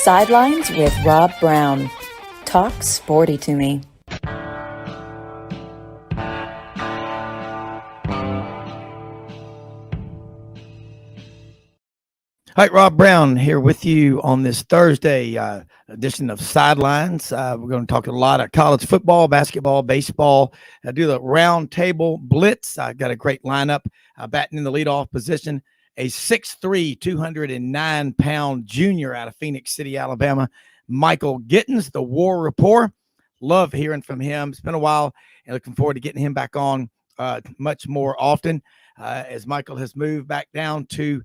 Sidelines with Rob Browne. Talk sporty to me. Hi, Rob Browne here with you on this Thursday edition of Sidelines. We're going to talk a lot of college football, basketball, baseball. I do the round table blitz. I got a great lineup. Batting in the leadoff position, a 6'3", 209-pound junior out of Phoenix City, Alabama, Michael Gittens, the War Rapport. Love hearing from him. It's been a while, and looking forward to getting him back on much more often as Michael has moved back down to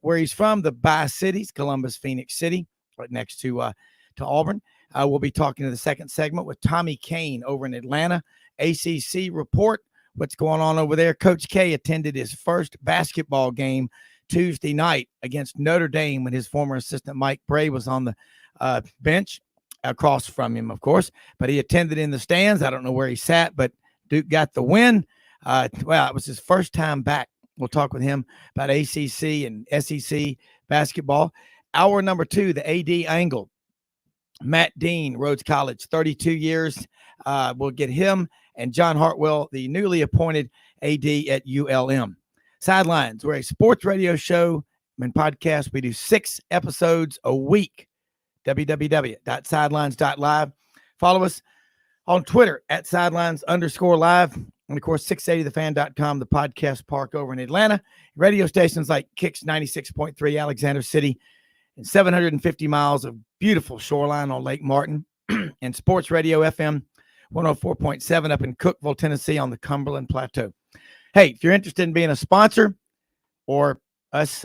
where he's from, the Bi-Cities, Columbus, Phoenix City, right next to Auburn. We'll be talking in the second segment with Tommy Kane over in Atlanta. ACC report, what's going on over there. Coach K attended his first basketball game Tuesday night against Notre Dame when his former assistant Mike Bray was on the bench across from him, of course. But he attended in the stands. I don't know where he sat, but Duke got the win. Well, it was his first time back. We'll talk with him about ACC and SEC basketball. Hour number 2, the AD angle. Matt Dean, Rhodes College, 32 years. We'll get him and John Hartwell, the newly appointed AD at ULM. Sidelines, we're a sports radio show and podcast. We do 6 episodes a week. www.sidelines.live. Follow us on Twitter at sidelines_live. And, of course, 680thefan.com, the podcast park over in Atlanta. Radio stations like Kicks 96.3, Alexander City, and 750 miles of beautiful shoreline on Lake Martin. And Sports Radio FM 104.7 up in Cookeville, Tennessee on the Cumberland Plateau. Hey, if you're interested in being a sponsor or us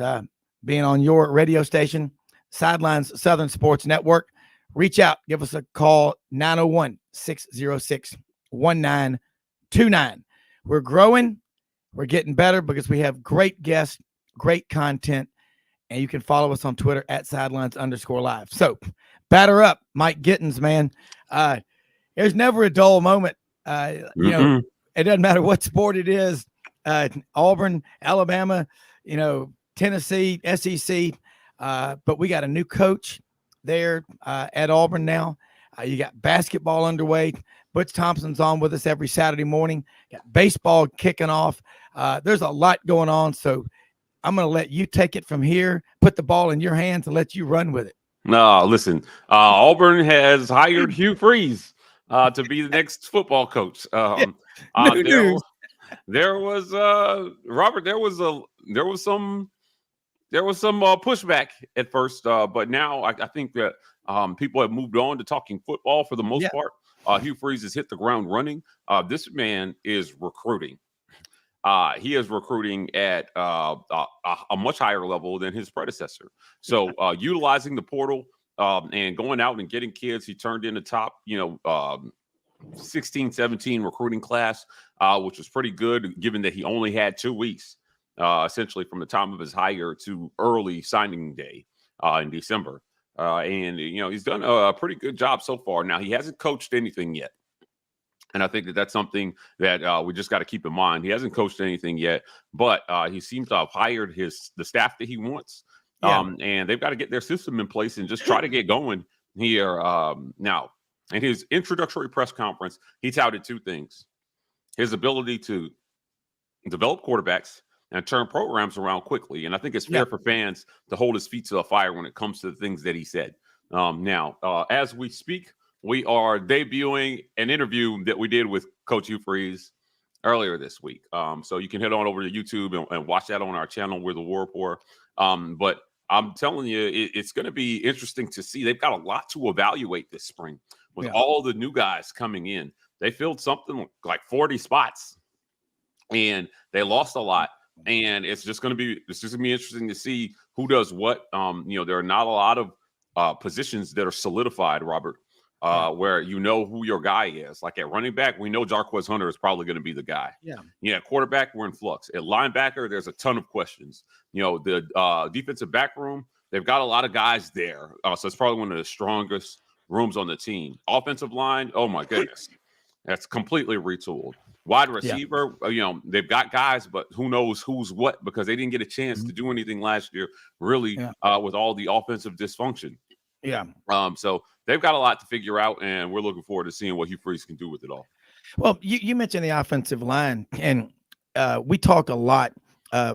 being on your radio station, Sidelines Southern Sports Network, reach out. Give us a call, 901-606-1929. We're growing. We're getting better because we have great guests, great content, and you can follow us on Twitter at sidelines_live. So batter up, Mike Gittens, man. There's never a dull moment. You know, it doesn't matter what sport it is. Auburn, Alabama, Tennessee, SEC. But we got a new coach there at Auburn now. You got basketball underway. Butch Thompson's on with us every Saturday morning. Got baseball kicking off. There's a lot going on, so I'm going to let you take it from here, put the ball in your hands, and let you run with it. No, listen, Auburn has hired Hugh Freeze to be the next football coach. There was Robert. There was some pushback at first, but now I think that people have moved on to talking football for the most part. Hugh Freeze has hit the ground running. This man is recruiting. He is recruiting at a much higher level than his predecessor. So utilizing the portal and going out and getting kids, he turned in the top, 16, 17 recruiting class, which was pretty good given that he only had 2 weeks, essentially from the time of his hire to early signing day in December. And he's done a pretty good job so far. Now, he hasn't coached anything yet. And I think that that's something that we just got to keep in mind. He hasn't coached anything yet, but he seems to have hired the staff that he wants. And they've got to get their system in place and just try to get going here. Now, in his introductory press conference, he touted 2 things: his ability to develop quarterbacks and turn programs around quickly. And I think it's fair for fans to hold his feet to the fire when it comes to the things that he said. Now, as we speak, we are debuting an interview that we did with Coach Hugh Freeze earlier this week. So you can head on over to YouTube and watch that on our channel. We're the War Rapport. But I'm telling you, it's going to be interesting to see. They've got a lot to evaluate this spring with all the new guys coming in. They filled something like 40 spots, and they lost a lot. And it's just going to be interesting to see who does what. There are not a lot of positions that are solidified, Robert, where who your guy is. Like at running back, we know Jarquez Hunter is probably going to be the guy. Quarterback, we're in flux. At linebacker, there's a ton of questions. The defensive back room, they've got a lot of guys there. So it's probably one of the strongest rooms on the team. Offensive line, oh my goodness, that's completely retooled. Wide receiver, they've got guys, but who knows who's what, because they didn't get a chance to do anything last year, really, with all the offensive dysfunction. Yeah. So they've got a lot to figure out, and we're looking forward to seeing what Hugh Freeze can do with it all. Well, you mentioned the offensive line, and we talk a lot.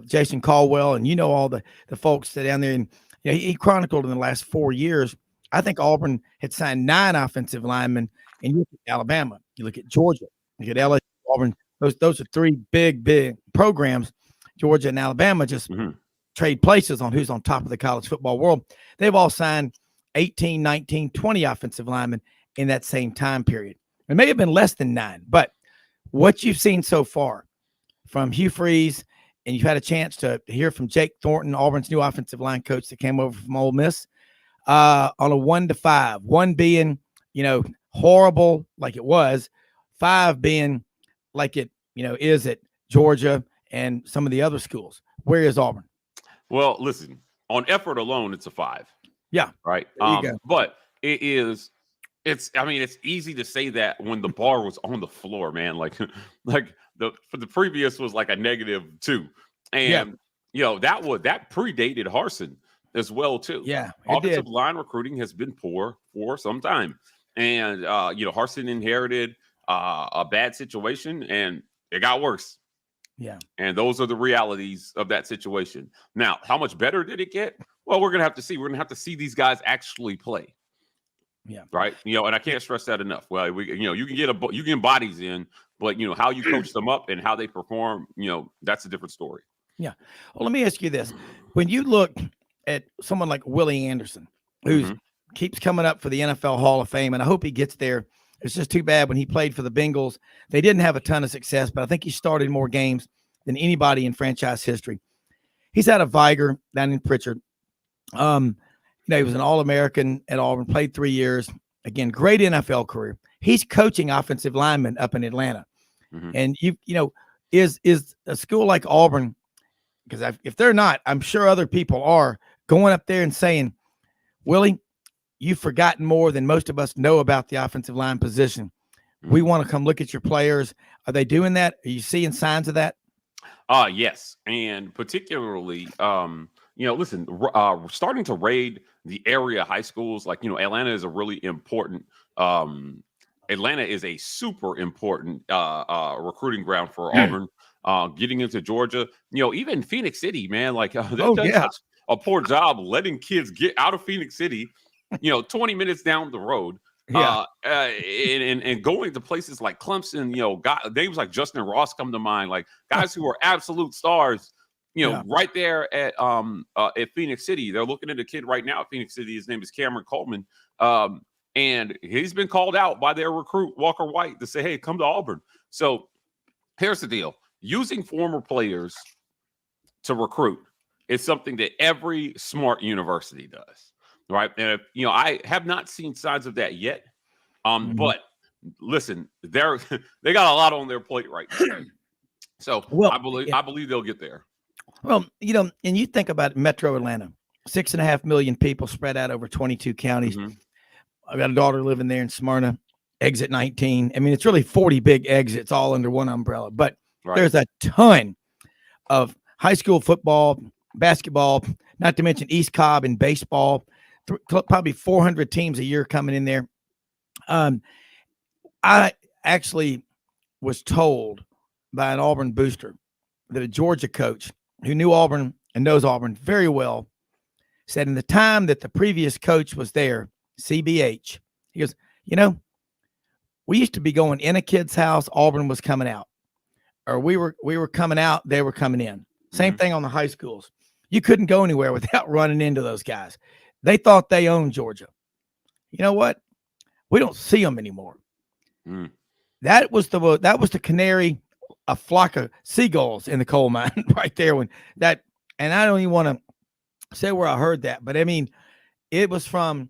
Jason Caldwell, and all the folks that down there, and he chronicled in the last 4 years. I think Auburn had signed 9 offensive linemen, and you look at Alabama, you look at Georgia, you look at LSU, Auburn. Those are 3 big programs. Georgia and Alabama just trade places on who's on top of the college football world. They've all signed 18, 19, 20 offensive linemen in that same time period. It may have been less than 9, but what you've seen so far from Hugh Freeze, and you've had a chance to hear from Jake Thornton, Auburn's new offensive line coach that came over from Ole Miss, on a 1 to 5, 1 being, horrible like it was, 5 being like it, is at Georgia and some of the other schools. Where is Auburn? Well, listen, on effort alone, it's a 5. Yeah. Right. But it's easy to say that when the bar was on the floor, man. Like the previous was like a -2. And that predated Harsin as well, too. Yeah. Offensive line recruiting has been poor for some time. And Harsin inherited a bad situation, and it got worse. Yeah. And those are the realities of that situation. Now, how much better did it get? Well, we're going to have to see. We're going to have to see these guys actually play. Yeah. Right. And I can't stress that enough. Well, you can get bodies in, but how you coach them up and how they perform, that's a different story. Yeah. Well, let me ask you this. When you look at someone like Willie Anderson, who keeps coming up for the NFL Hall of Fame, and I hope he gets there. It's just too bad when he played for the Bengals, they didn't have a ton of success, but I think he started more games than anybody in franchise history. He's out of Viger down in Pritchard. He was an All-American at Auburn, played 3 years. Again, great NFL career. He's coaching offensive linemen up in Atlanta. And is a school like Auburn, because if they're not, I'm sure other people are going up there and saying, Willie, you've forgotten more than most of us know about the offensive line position. We want to come look at your players. Are they doing that? Are you seeing signs of that? Yes. And particularly, listen, starting to raid the area high schools, like, Atlanta is a really important, Atlanta is a super important recruiting ground for Auburn. Getting into Georgia, even Phoenix City, man, like they've done such a poor job letting kids get out of Phoenix City, 20 minutes down the road. And going to places like Clemson, names like Justin Ross come to mind, like guys who are absolute stars, right there at Phoenix City. They're looking at a kid right now at Phoenix City. His name is Cameron Coleman. And he's been called out by their recruit, Walker White, to say, hey, come to Auburn. So here's the deal. Using former players to recruit is something that every smart university does. Right. And, I have not seen signs of that yet. But listen, they got a lot on their plate right now. So I believe they'll get there. Well, and you think about Metro Atlanta, 6.5 million people spread out over 22 counties. I've got a daughter living there in Smyrna, exit 19. I mean, it's really 40 big exits all under one umbrella, but there's a ton of high school football, basketball, not to mention East Cobb and baseball, probably 400 teams a year coming in there. I actually was told by an Auburn booster that a Georgia coach who knew Auburn and knows Auburn very well said in the time that the previous coach was there, CBH, he goes, we used to be going in a kid's house, Auburn was coming out, or we were coming out, they were coming in. Same thing on the high schools. You couldn't go anywhere without running into those guys. They thought they owned Georgia. You know what? We don't see them anymore. That was the canary, a flock of seagulls in the coal mine right there when that, and I don't even want to say where I heard that, but I mean, it was from,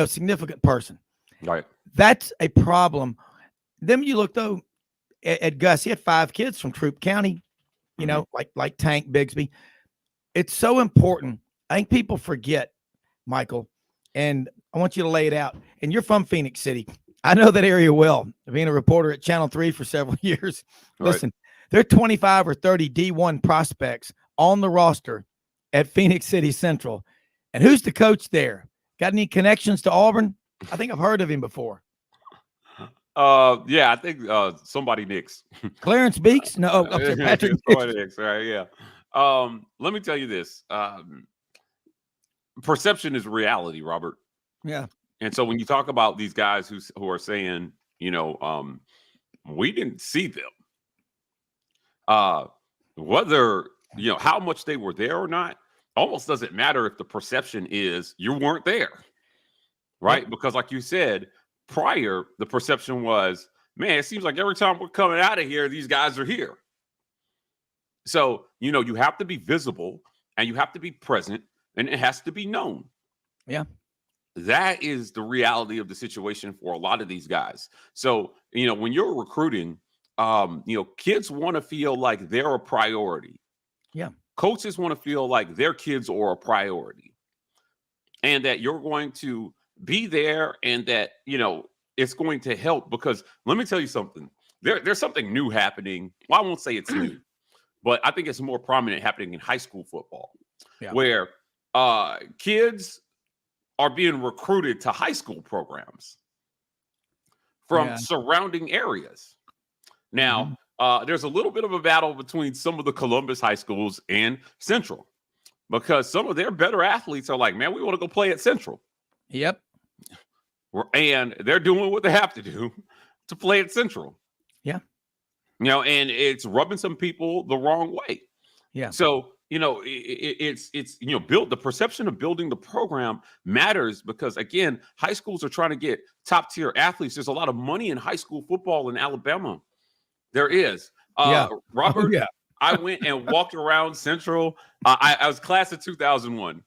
significant person. Right. That's a problem. Then you look though at Gus, he had 5 kids from Troup County, like Tank Bigsby. It's so important. I think people forget, Michael, and I want you to lay it out. And you're from Phoenix City. I know that area well. Being a reporter at Channel 3 for several years. Right. Listen, there are 25 or 30 D1 prospects on the roster at Phoenix City Central. And who's the coach there? Got any connections to Auburn? I think I've heard of him before. Yeah, I think somebody Nicks. Clarence Beeks? No, I'm sorry, Patrick Somebody Nicks, right? Yeah. Let me tell you this. Perception is reality, Robert. Yeah. And so when you talk about these guys who are saying, we didn't see them, whether how much they were there or not, almost doesn't matter if the perception is you weren't there, right? Yep. Because like you said prior, the perception was, man, it seems like every time we're coming out of here, these guys are here. So you have to be visible and you have to be present, and it has to be known. Yeah. That is the reality of the situation for a lot of these guys. So, when you're recruiting, kids want to feel like they're a priority. Yeah. Coaches want to feel like their kids are a priority and that you're going to be there and that, it's going to help. Because let me tell you something, there's something new happening. Well, I won't say it's new, but I think it's more prominent happening in high school football, where kids are being recruited to high school programs from surrounding areas. Now, there's a little bit of a battle between some of the Columbus high schools and Central, because some of their better athletes are like, man, we want to go play at Central. Yep. And they're doing what they have to do to play at Central. Yeah. And it's rubbing some people the wrong way. Yeah. So, it's build the perception of building the program matters, because again, high schools are trying to get top tier athletes. There's a lot of money in high school football in Alabama. There is. Robert, I went and walked around Central. I was class of 2001.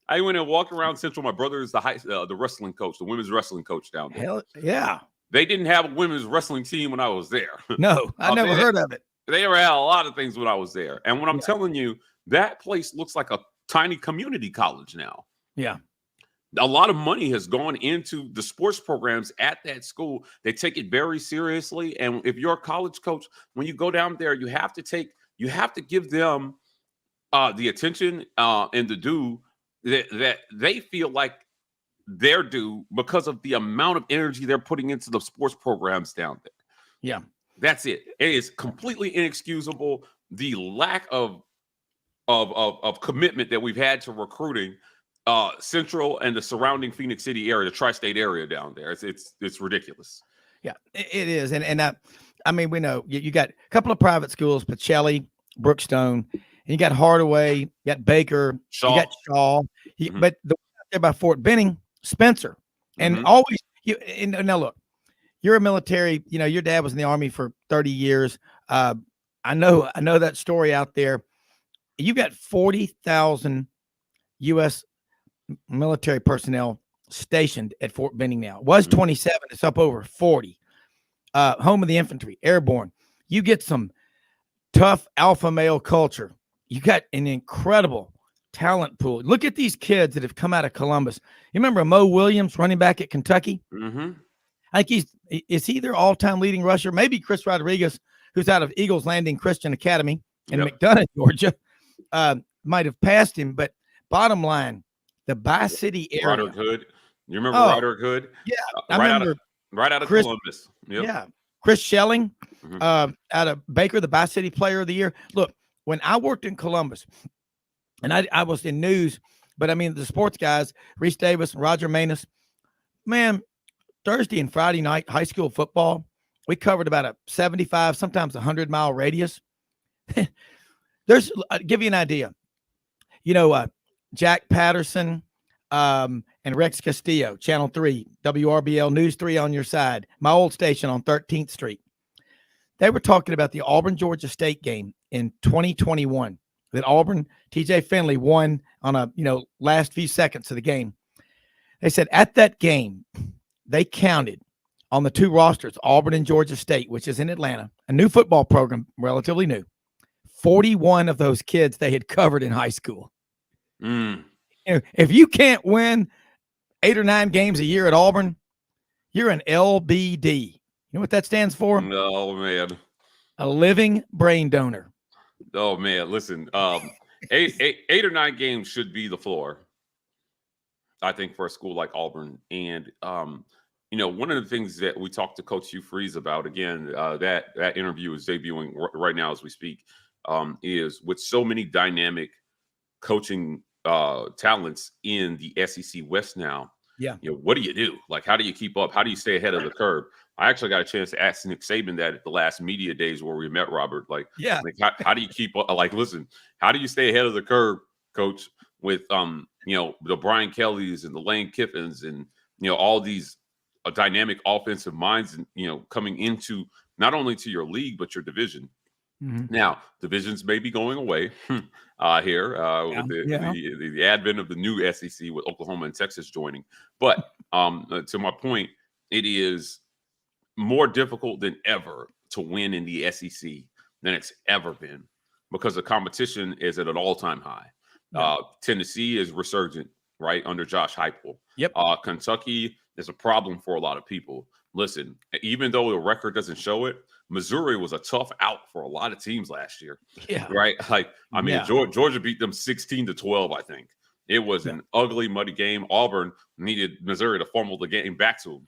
I went and walked around Central. My brother is the wrestling coach, the women's wrestling coach down there. Hell yeah. They didn't have a women's wrestling team when I was there. No, I never heard of it. They had a lot of things when I was there. And when I'm telling you, that place looks like a tiny community college now. Yeah. A lot of money has gone into the sports programs at that school. They take it very seriously. And if you're a college coach, when you go down there, you have to give them the attention and the due that they feel like they're due, because of the amount of energy they're putting into the sports programs down there. Yeah. That's it. It is completely inexcusable, the lack of commitment that we've had to recruiting Central and the surrounding Phoenix City area, the tri-state area down there. It's ridiculous. Yeah, it is. And I mean, we know you got a couple of private schools, Pacelli, Brookstone, and you got Hardaway, you got Baker, Shaw. You got Shaw, but the one out there by Fort Benning, Spencer, and always now look, you're a military, your dad was in the Army for 30 years. I know that story out there. You got 40,000 U.S. military personnel stationed at Fort Benning now. It was 27. It's up over 40. Home of the infantry, airborne. You get some tough alpha male culture. You got an incredible talent pool. Look at these kids that have come out of Columbus. You remember Mo Williams, running back at Kentucky? I think is he their all-time leading rusher? Maybe Chris Rodriguez, who's out of Eagles Landing Christian Academy in McDonough, Georgia, might have passed him. But bottom line, the Bi-City area. Roderick Hood. You remember Roderick Hood? Yeah. I remember right out of Columbus. Yep. Yeah. Chris Schelling out of Baker, the Bi-City Player of the Year. Look, when I worked in Columbus, and I was in news, but I mean, the sports guys, Reese Davis, Roger Manus, man, Thursday and Friday night high school football, we covered about a 75, sometimes 100-mile radius. I'll give you an idea. Jack Patterson and Rex Castillo, Channel 3, WRBL News 3 on your side, my old station on 13th Street. They were talking about the Auburn-Georgia State game in 2021 that Auburn, TJ Finley won on a, last few seconds of the game. They said at that game, they counted on the two rosters, Auburn and Georgia State, which is in Atlanta, a new football program, relatively new. 41 of those kids they had covered in high school. If you can't win 8 or 9 games a year at Auburn, you're an LBD. You know what that stands for? Oh, man. A living brain donor. Oh, man. Listen, 8 or 9 games should be the floor. I think, for a school like Auburn. And one of the things that we talked to Coach Hugh Freeze about, again, that interview is debuting right now as we speak, is with so many dynamic coaching talents in the SEC West now. Yeah. What do you do? Like, how do you keep up? How do you stay ahead of the curve? I actually got a chance to ask Nick Saban that at the last media days where we met, Robert. Like, Yeah. how do you keep up? Like, listen, how do you stay ahead of the curve, Coach, with the Brian Kellys and the Lane Kiffins and all these dynamic offensive minds and coming into not only to your league but your division. Mm-hmm. Now, divisions may be going away here with the advent of the new SEC with Oklahoma and Texas joining. But to my point, it is more difficult than ever to win in the SEC than it's ever been because the competition is at an all-time high. Yeah. Tennessee is resurgent, right, under Josh Heupel. Yep. Kentucky is a problem for a lot of people. Listen, even though the record doesn't show it, Missouri was a tough out for a lot of teams last year. Yeah. Right. Like, I mean, Georgia beat them 16-12, I think. It was an ugly, muddy game. Auburn needed Missouri to fumble the game back to them.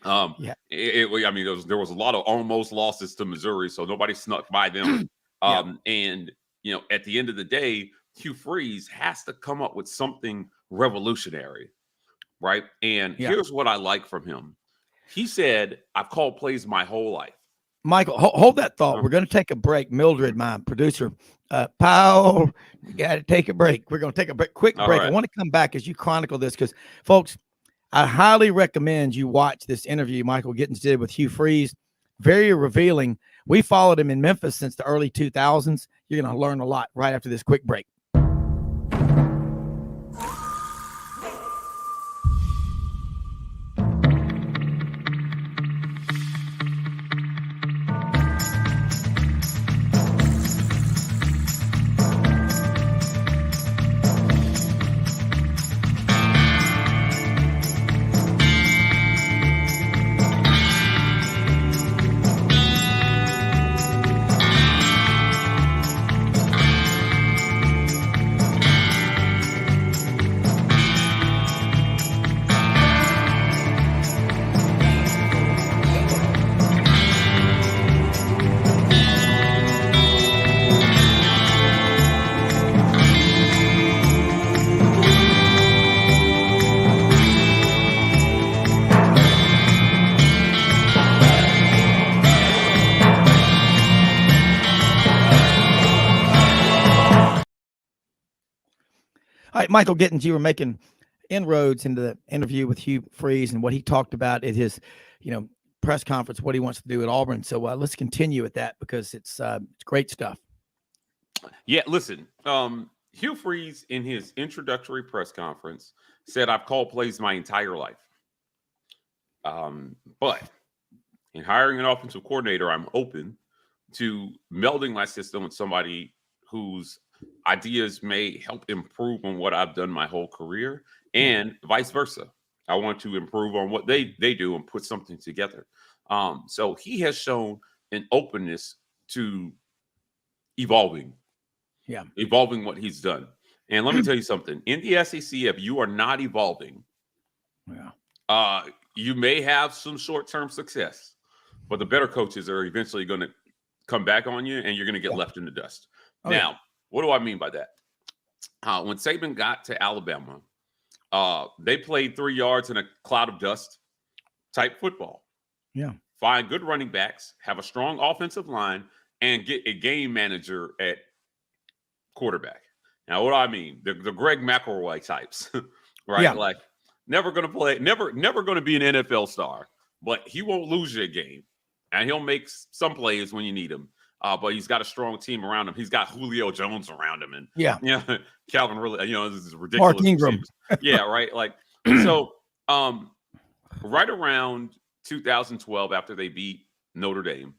God. There was a lot of almost losses to Missouri, so nobody snuck by them. And, at the end of the day, Hugh Freeze has to come up with something revolutionary. Right. And here's what I like from him. He said, I've called plays my whole life. Michael, hold that thought. We're going to take a break. Mildred, my producer, Powell, you got to take a break. We're going to take a quick break. Right. I want to come back as you chronicle this because, folks, I highly recommend you watch this interview Michael Gittens did with Hugh Freeze. Very revealing. We followed him in Memphis since the early 2000s. You're going to learn a lot right after this quick break. All right, Michael Gittens, you were making inroads into the interview with Hugh Freeze and what he talked about at his, press conference, what he wants to do at Auburn. So let's continue with that because it's great stuff. Yeah, listen, Hugh Freeze in his introductory press conference said, I've called plays my entire life. But in hiring an offensive coordinator, I'm open to melding my system with somebody whose ideas may help improve on what I've done my whole career and vice versa. I want to improve on what they do and put something together. So he has shown an openness to evolving what he's done. And let me tell you something. In the SEC, if you are not evolving, you may have some short-term success, but the better coaches are eventually going to come back on you and you're going to get left in the dust. Now, what do I mean by that? When Saban got to Alabama, they played 3 yards in a cloud of dust type football. Yeah. Find good running backs, have a strong offensive line, and get a game manager at quarterback. Now, what do I mean? The Greg McElroy types, right? Yeah. Like never going to play, never going to be an NFL star, but he won't lose you a game. And he'll make some plays when you need him. But he's got a strong team around him. He's got Julio Jones around him. And Calvin really, this is ridiculous. Mark Ingram. Yeah, right. Like, so right around 2012, after they beat Notre Dame,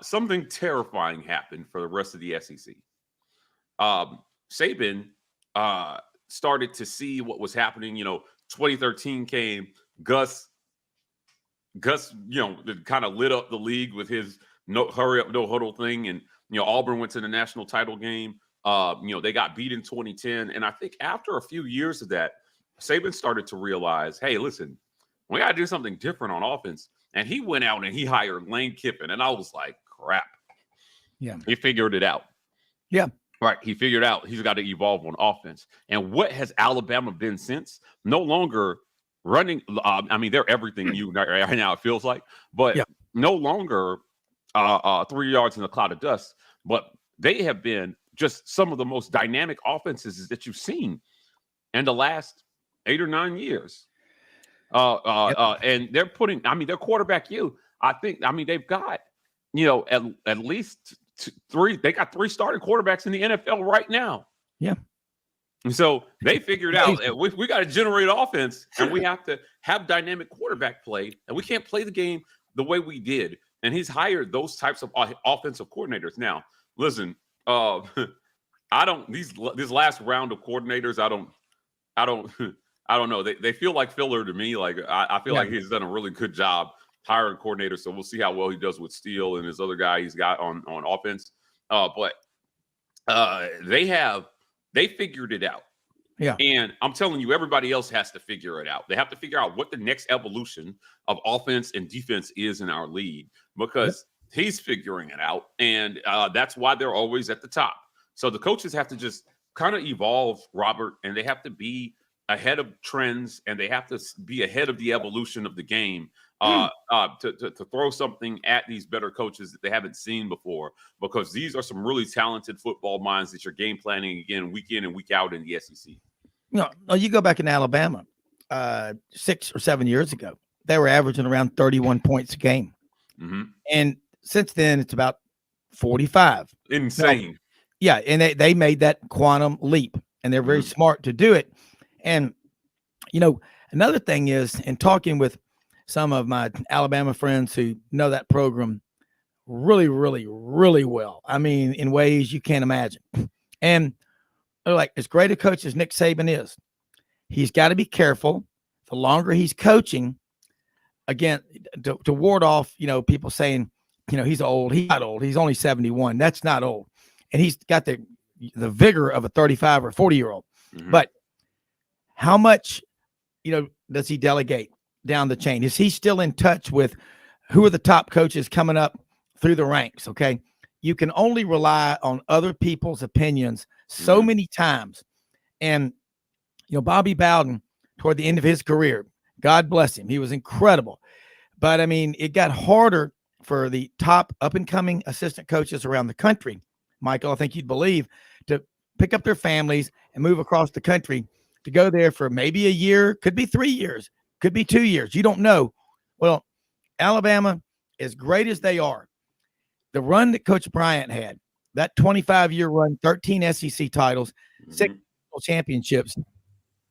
something terrifying happened for the rest of the SEC. Saban started to see what was happening. 2013 came. Gus, kind of lit up the league with his no hurry up, no huddle thing. And, Auburn went to the national title game. They got beat in 2010. And I think after a few years of that, Saban started to realize, hey, listen, we got to do something different on offense. And he went out and he hired Lane Kiffin. And I was like, crap. Yeah. He figured it out. Yeah. Right. He figured out he's got to evolve on offense. And what has Alabama been since? No longer running. I mean, they're everything new right now, it feels like. But no longer 3 yards in a cloud of dust. But they have been just some of the most dynamic offenses that you've seen in the last 8 or 9 years. And they're putting, I mean, their quarterback, they've got, at least three, they got 3 starting quarterbacks in the NFL right now. Yeah. And so they figured out we got to generate offense and we have to have dynamic quarterback play, and we can't play the game the way we did. And he's hired those types of offensive coordinators. Now, listen, this last round of coordinators, I don't know. They feel like filler to me. Like I feel like he's done a really good job hiring coordinators. So we'll see how well he does with Steele and his other guy he's got on offense. But they figured it out. Yeah. And I'm telling you, everybody else has to figure it out. They have to figure out what the next evolution of offense and defense is in our league, because he's figuring it out. And that's why they're always at the top. So the coaches have to just kind of evolve, Robert, and they have to be ahead of trends, and they have to be ahead of the evolution of the game to throw something at these better coaches that they haven't seen before, because these are some really talented football minds that you're game planning again week in and week out in the SEC. No, you go back in Alabama 6 or 7 years ago, they were averaging around 31 points a game. Mm-hmm. And since then, it's about 45. Insane. Yeah, and they made that quantum leap, and they're very smart to do it. And, another thing is, in talking with some of my Alabama friends who know that program really, really, really well, I mean, in ways you can't imagine. And they're like, as great a coach as Nick Saban is, he's got to be careful the longer he's coaching, again, to ward off, people saying, he's old. He's not old. He's only 71. That's not old. And he's got the vigor of a 35 or 40-year-old. Mm-hmm. But how much, does he delegate down the chain? Is he still in touch with who are the top coaches coming up through the ranks? Okay. You can only rely on other people's opinions so many times. And, Bobby Bowden, toward the end of his career, God bless him, he was incredible. But, I mean, it got harder for the top up-and-coming assistant coaches around the country, Michael, I think you'd believe, to pick up their families and move across the country to go there for maybe a year, could be 3 years, could be 2 years. You don't know. Well, Alabama, as great as they are, the run that Coach Bryant had, that 25-year run, 13 SEC titles, 6 championships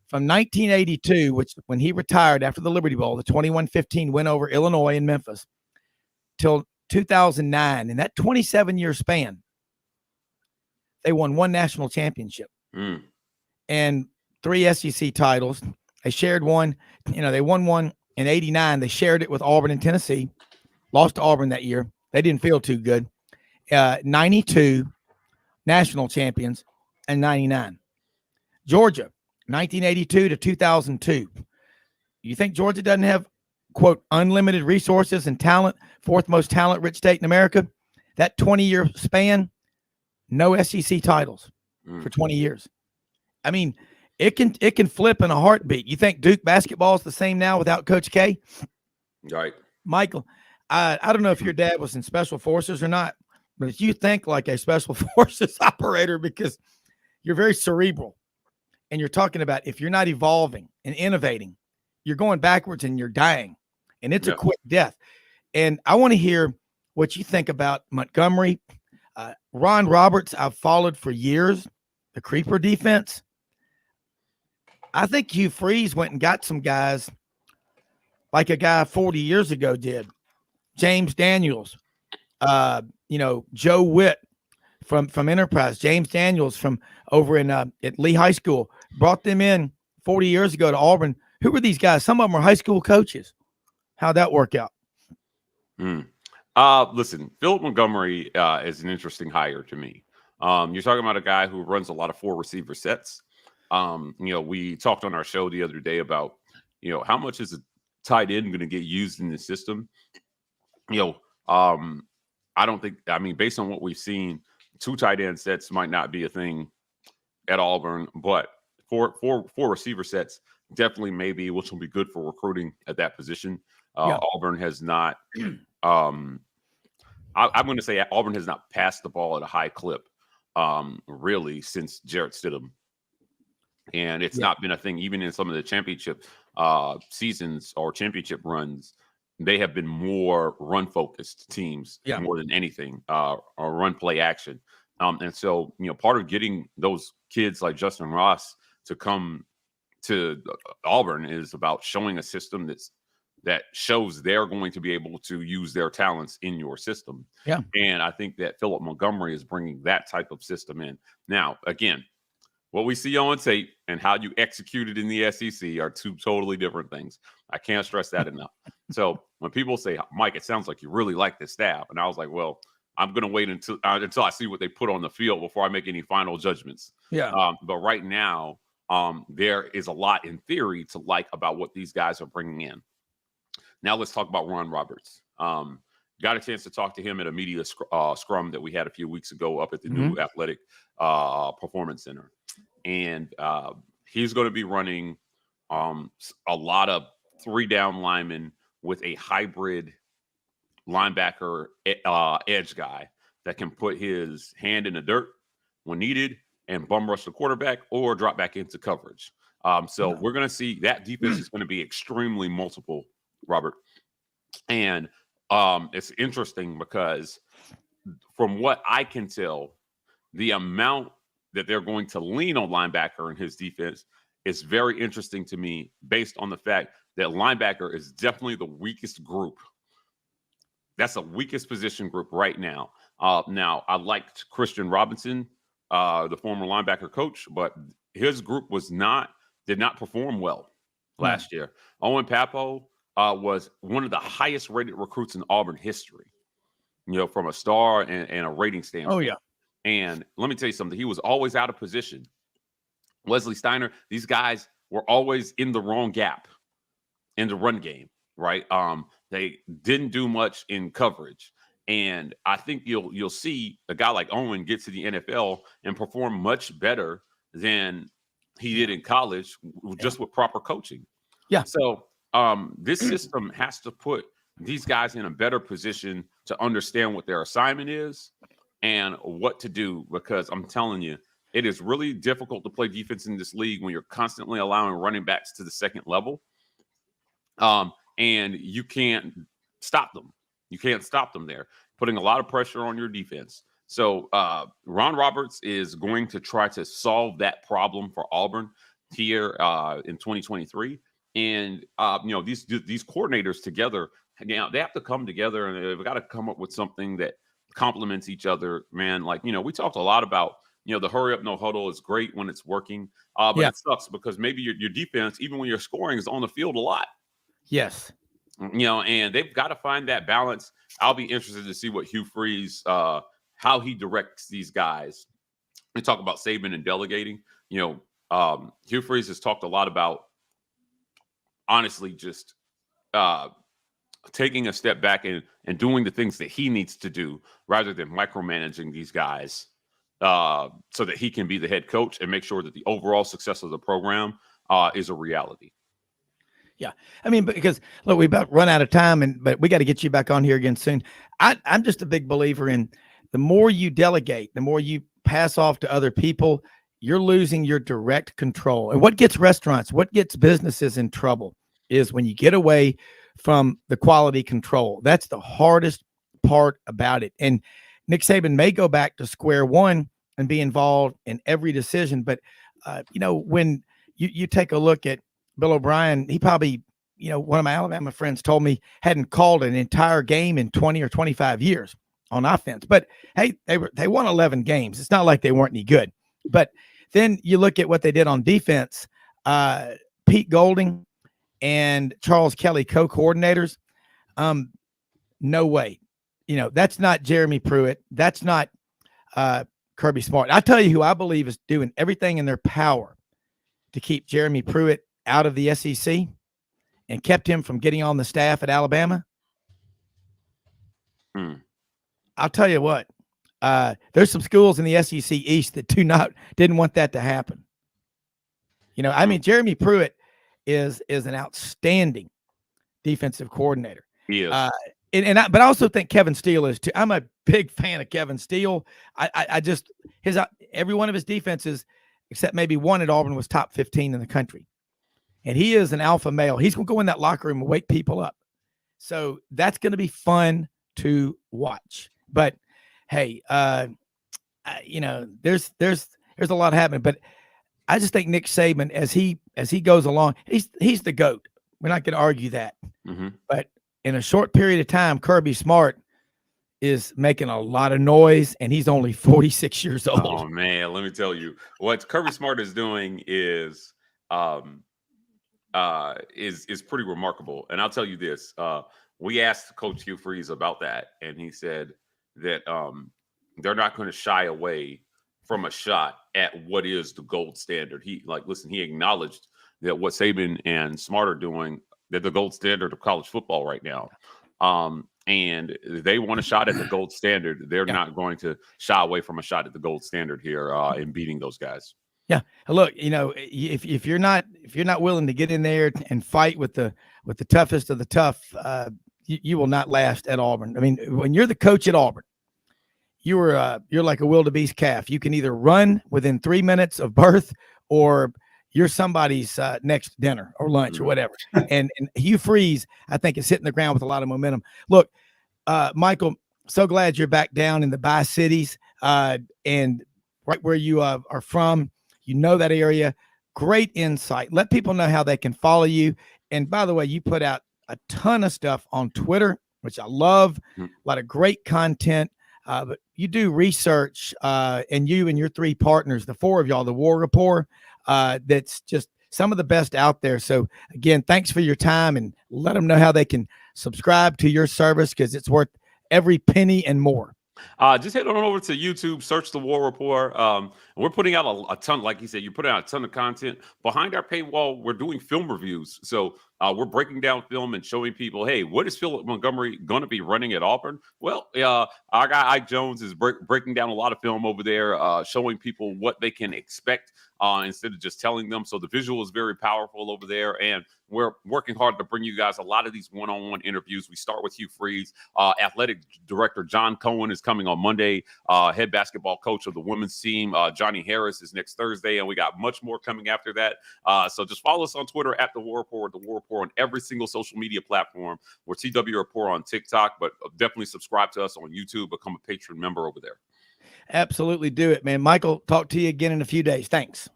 from 1982, which when he retired after the Liberty Bowl, the 21-15 win over Illinois and Memphis, till 2009. In that 27-year span, they won 1 national championship and 3 SEC titles. They shared one. They won one in 89. They shared it with Auburn and Tennessee. Lost to Auburn that year. They didn't feel too good. 92 national champions and 99. Georgia, 1982 to 2002. You think Georgia doesn't have, quote, unlimited resources and talent, 4th most talent-rich state in America? That 20-year span, no SEC titles for 20 years. I mean, it can flip in a heartbeat. You think Duke basketball is the same now without Coach K? Right. Michael, I don't know if your dad was in special forces or not, but if you think like a special forces operator, because you're very cerebral and you're talking about if you're not evolving and innovating, you're going backwards and you're dying, and it's a quick death. And I want to hear what you think about Montgomery. Ron Roberts, I've followed for years, the creeper defense. I think Hugh Freeze went and got some guys like a guy 40 years ago did. James Daniels, Joe Witt from Enterprise, James Daniels from over in at Lee High School, brought them in 40 years ago to Auburn. Who were these guys? Some of them are high school coaches. How'd that work out? Listen, Philip Montgomery is an interesting hire to me. You're talking about a guy who runs a lot of 4 receiver sets. We talked on our show the other day about, how much is a tight end going to get used in the system? I don't think, based on what we've seen, 2 tight end sets might not be a thing at Auburn, but four receiver sets definitely maybe, which will be good for recruiting at that position. Auburn has not, I'm going to say Auburn has not passed the ball at a high clip, really, since Jarrett Stidham. And it's not been a thing, even in some of the championship seasons or championship runs. They have been more run-focused teams more than anything, or run play action. And so, part of getting those kids like Justin Ross to come to Auburn is about showing a system that shows they're going to be able to use their talents in your system. Yeah. And I think that Philip Montgomery is bringing that type of system in. Now, again, what we see on tape and how you execute it in the SEC are 2 totally different things. I can't stress that enough. So when people say, Mike, it sounds like you really like this staff. And I was like, well, I'm going to wait until I see what they put on the field before I make any final judgments. Yeah. But right now, there is a lot in theory to like about what these guys are bringing in. Now let's talk about Ron Roberts. Got a chance to talk to him at a media scrum that we had a few weeks ago up at the new Athletic Performance Center. And he's going to be running a lot of 3-down linemen with a hybrid linebacker edge guy that can put his hand in the dirt when needed and bum rush the quarterback or drop back into coverage. So we're going to see that defense is going to be extremely multiple, Robert. And it's interesting because from what I can tell, the amount that they're going to lean on linebacker in his defense is very interesting to me based on the fact that linebacker is definitely the weakest group. That's the weakest position group right now. Now, I liked Christian Robinson, the former linebacker coach, but his group did not perform well last year. Owen Papo was one of the highest rated recruits in Auburn history, from a star and a rating standpoint. Oh, yeah. And let me tell you something. He was always out of position. Wesley Steiner, these guys were always in the wrong gap in the run game, right? They didn't do much in coverage. And I think you'll see a guy like Owen get to the NFL and perform much better than he did in college just with proper coaching. Yeah. So this system has to put these guys in a better position to understand what their assignment is and what to do, because I'm telling you, it is really difficult to play defense in this league when you're constantly allowing running backs to the second level. And you can't stop them. You can't stop them there, putting a lot of pressure on your defense. So Ron Roberts is going to try to solve that problem for Auburn here in 2023. And, these coordinators together, they have to come together and they've got to come up with something that complements each other, man. Like, we talked a lot about, the hurry up, no huddle is great when it's working. But it sucks because maybe your defense, even when you're scoring, is on the field a lot. Yes. And they've got to find that balance. I'll be interested to see what Hugh Freeze, how he directs these guys. We talk about Saban and delegating. Hugh Freeze has talked a lot about, honestly, just taking a step back and doing the things that he needs to do rather than micromanaging these guys so that he can be the head coach and make sure that the overall success of the program is a reality. Yeah. Because look, we about run out of time, but we got to get you back on here again soon. I'm just a big believer in the more you delegate, the more you pass off to other people, you're losing your direct control. And what gets restaurants, what gets businesses in trouble is when you get away from the quality control. That's the hardest part about it. And Nick Saban may go back to square one and be involved in every decision. But, when you take a look at Bill O'Brien, he probably, one of my Alabama friends told me hadn't called an entire game in 20 or 25 years on offense. But hey, they won 11 games. It's not like they weren't any good. But then you look at what they did on defense. Pete Golding and Charles Kelly, co-coordinators. No way. That's not Jeremy Pruitt. That's not Kirby Smart. I tell you who I believe is doing everything in their power to keep Jeremy Pruitt out of the SEC and kept him from getting on the staff at Alabama? I'll tell you what, there's some schools in the SEC East that didn't want that to happen. I mean, Jeremy Pruitt is an outstanding defensive coordinator. He is. But I also think Kevin Steele is too. I'm a big fan of Kevin Steele. Every one of his defenses, except maybe one at Auburn, was top 15 in the country. And he is an alpha male. He's going to go in that locker room and wake people up. So that's going to be fun to watch. But hey, there's a lot happening. But I just think Nick Saban, as he goes along, he's the GOAT. We're not going to argue that. Mm-hmm. But in a short period of time, Kirby Smart is making a lot of noise, and he's only 46 years old. Oh man, let me tell you, what Kirby Smart is doing is pretty remarkable. And I'll tell you this: we asked Coach Hugh Freeze about that, and he said that they're not going to shy away from a shot at what is the gold standard. He acknowledged that what Saban and Smart are doing, they're the gold standard of college football right now. And they want a shot at the gold standard. They're not going to shy away from a shot at the gold standard here in beating those guys. Yeah. Look, if you're not willing to get in there and fight with the toughest of the tough, you will not last at Auburn. I mean, when you're the coach at Auburn, you're like a wildebeest calf. You can either run within 3 minutes of birth, or you're somebody's next dinner or lunch or whatever. And Hugh Freeze, I think, is hitting the ground with a lot of momentum. Look, Michael, so glad you're back down in the Bi-Cities and right where you are from. You know that area. Great insight. Let people know how they can follow you. And by the way, you put out a ton of stuff on Twitter, which I love. A lot of great content. But you do research, and you and your three partners, the four of y'all, the War Rapport, that's just some of the best out there. So again, thanks for your time, and let them know how they can subscribe to your service, because it's worth every penny and more. Just head on over to YouTube, search the War Rapport. We're putting out a ton, like you said, you're putting out a ton of content. Behind our paywall, we're doing film reviews. So we're breaking down film and showing people, hey, what is Philip Montgomery going to be running at Auburn? Well, our guy Ike Jones is breaking down a lot of film over there, showing people what they can expect instead of just telling them. So the visual is very powerful over there. And we're working hard to bring you guys a lot of these one-on-one interviews. We start with Hugh Freeze. Athletic director John Cohen is coming on Monday. Head basketball coach of the women's team, Johnny Harris, is next Thursday. And we got much more coming after that. So just follow us on Twitter at The War Report, The War Report on every single social media platform. We're TW Report on TikTok, but definitely subscribe to us on YouTube. Become a patron member over there. Absolutely do it, man. Michael, talk to you again in a few days. Thanks.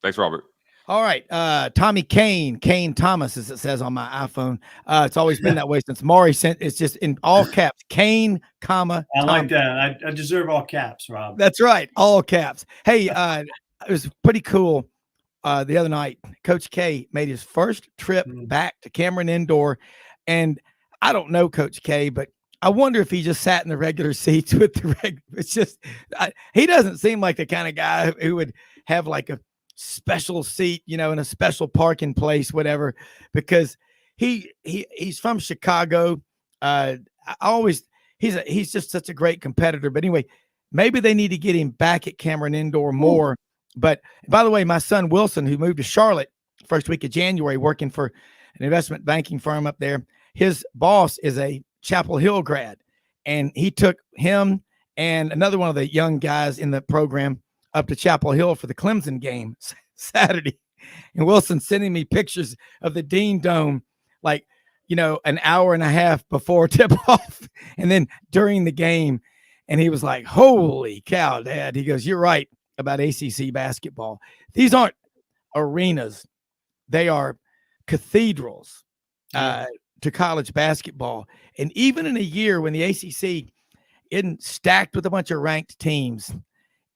Thanks, Robert. All right. Tommy Kane Thomas, as it says on my iPhone. It's always been that way since Maury sent. It's just in all caps, Kane, comma. I like that. I deserve all caps, Rob. That's right. All caps. Hey, it was pretty cool. The other night, Coach K made his first trip back to Cameron Indoor. And I don't know Coach K, but I wonder if he just sat in the regular seats with the it's just, he doesn't seem like the kind of guy who would have like a special seat, in a special parking place, whatever, because he's from Chicago. He's just such a great competitor. But anyway, maybe they need to get him back at Cameron Indoor more. Ooh. But by the way, my son Wilson, who moved to Charlotte first week of January, working for an investment banking firm up there, his boss is a Chapel Hill grad, and he took him and another one of the young guys in the program up to Chapel Hill for the Clemson game Saturday. And Wilson sending me pictures of the Dean Dome, like, an hour and a half before tip off and then during the game. And he was like, holy cow, Dad. He goes, you're right about ACC basketball. These aren't arenas. They are cathedrals to college basketball. And even in a year when the ACC isn't stacked with a bunch of ranked teams,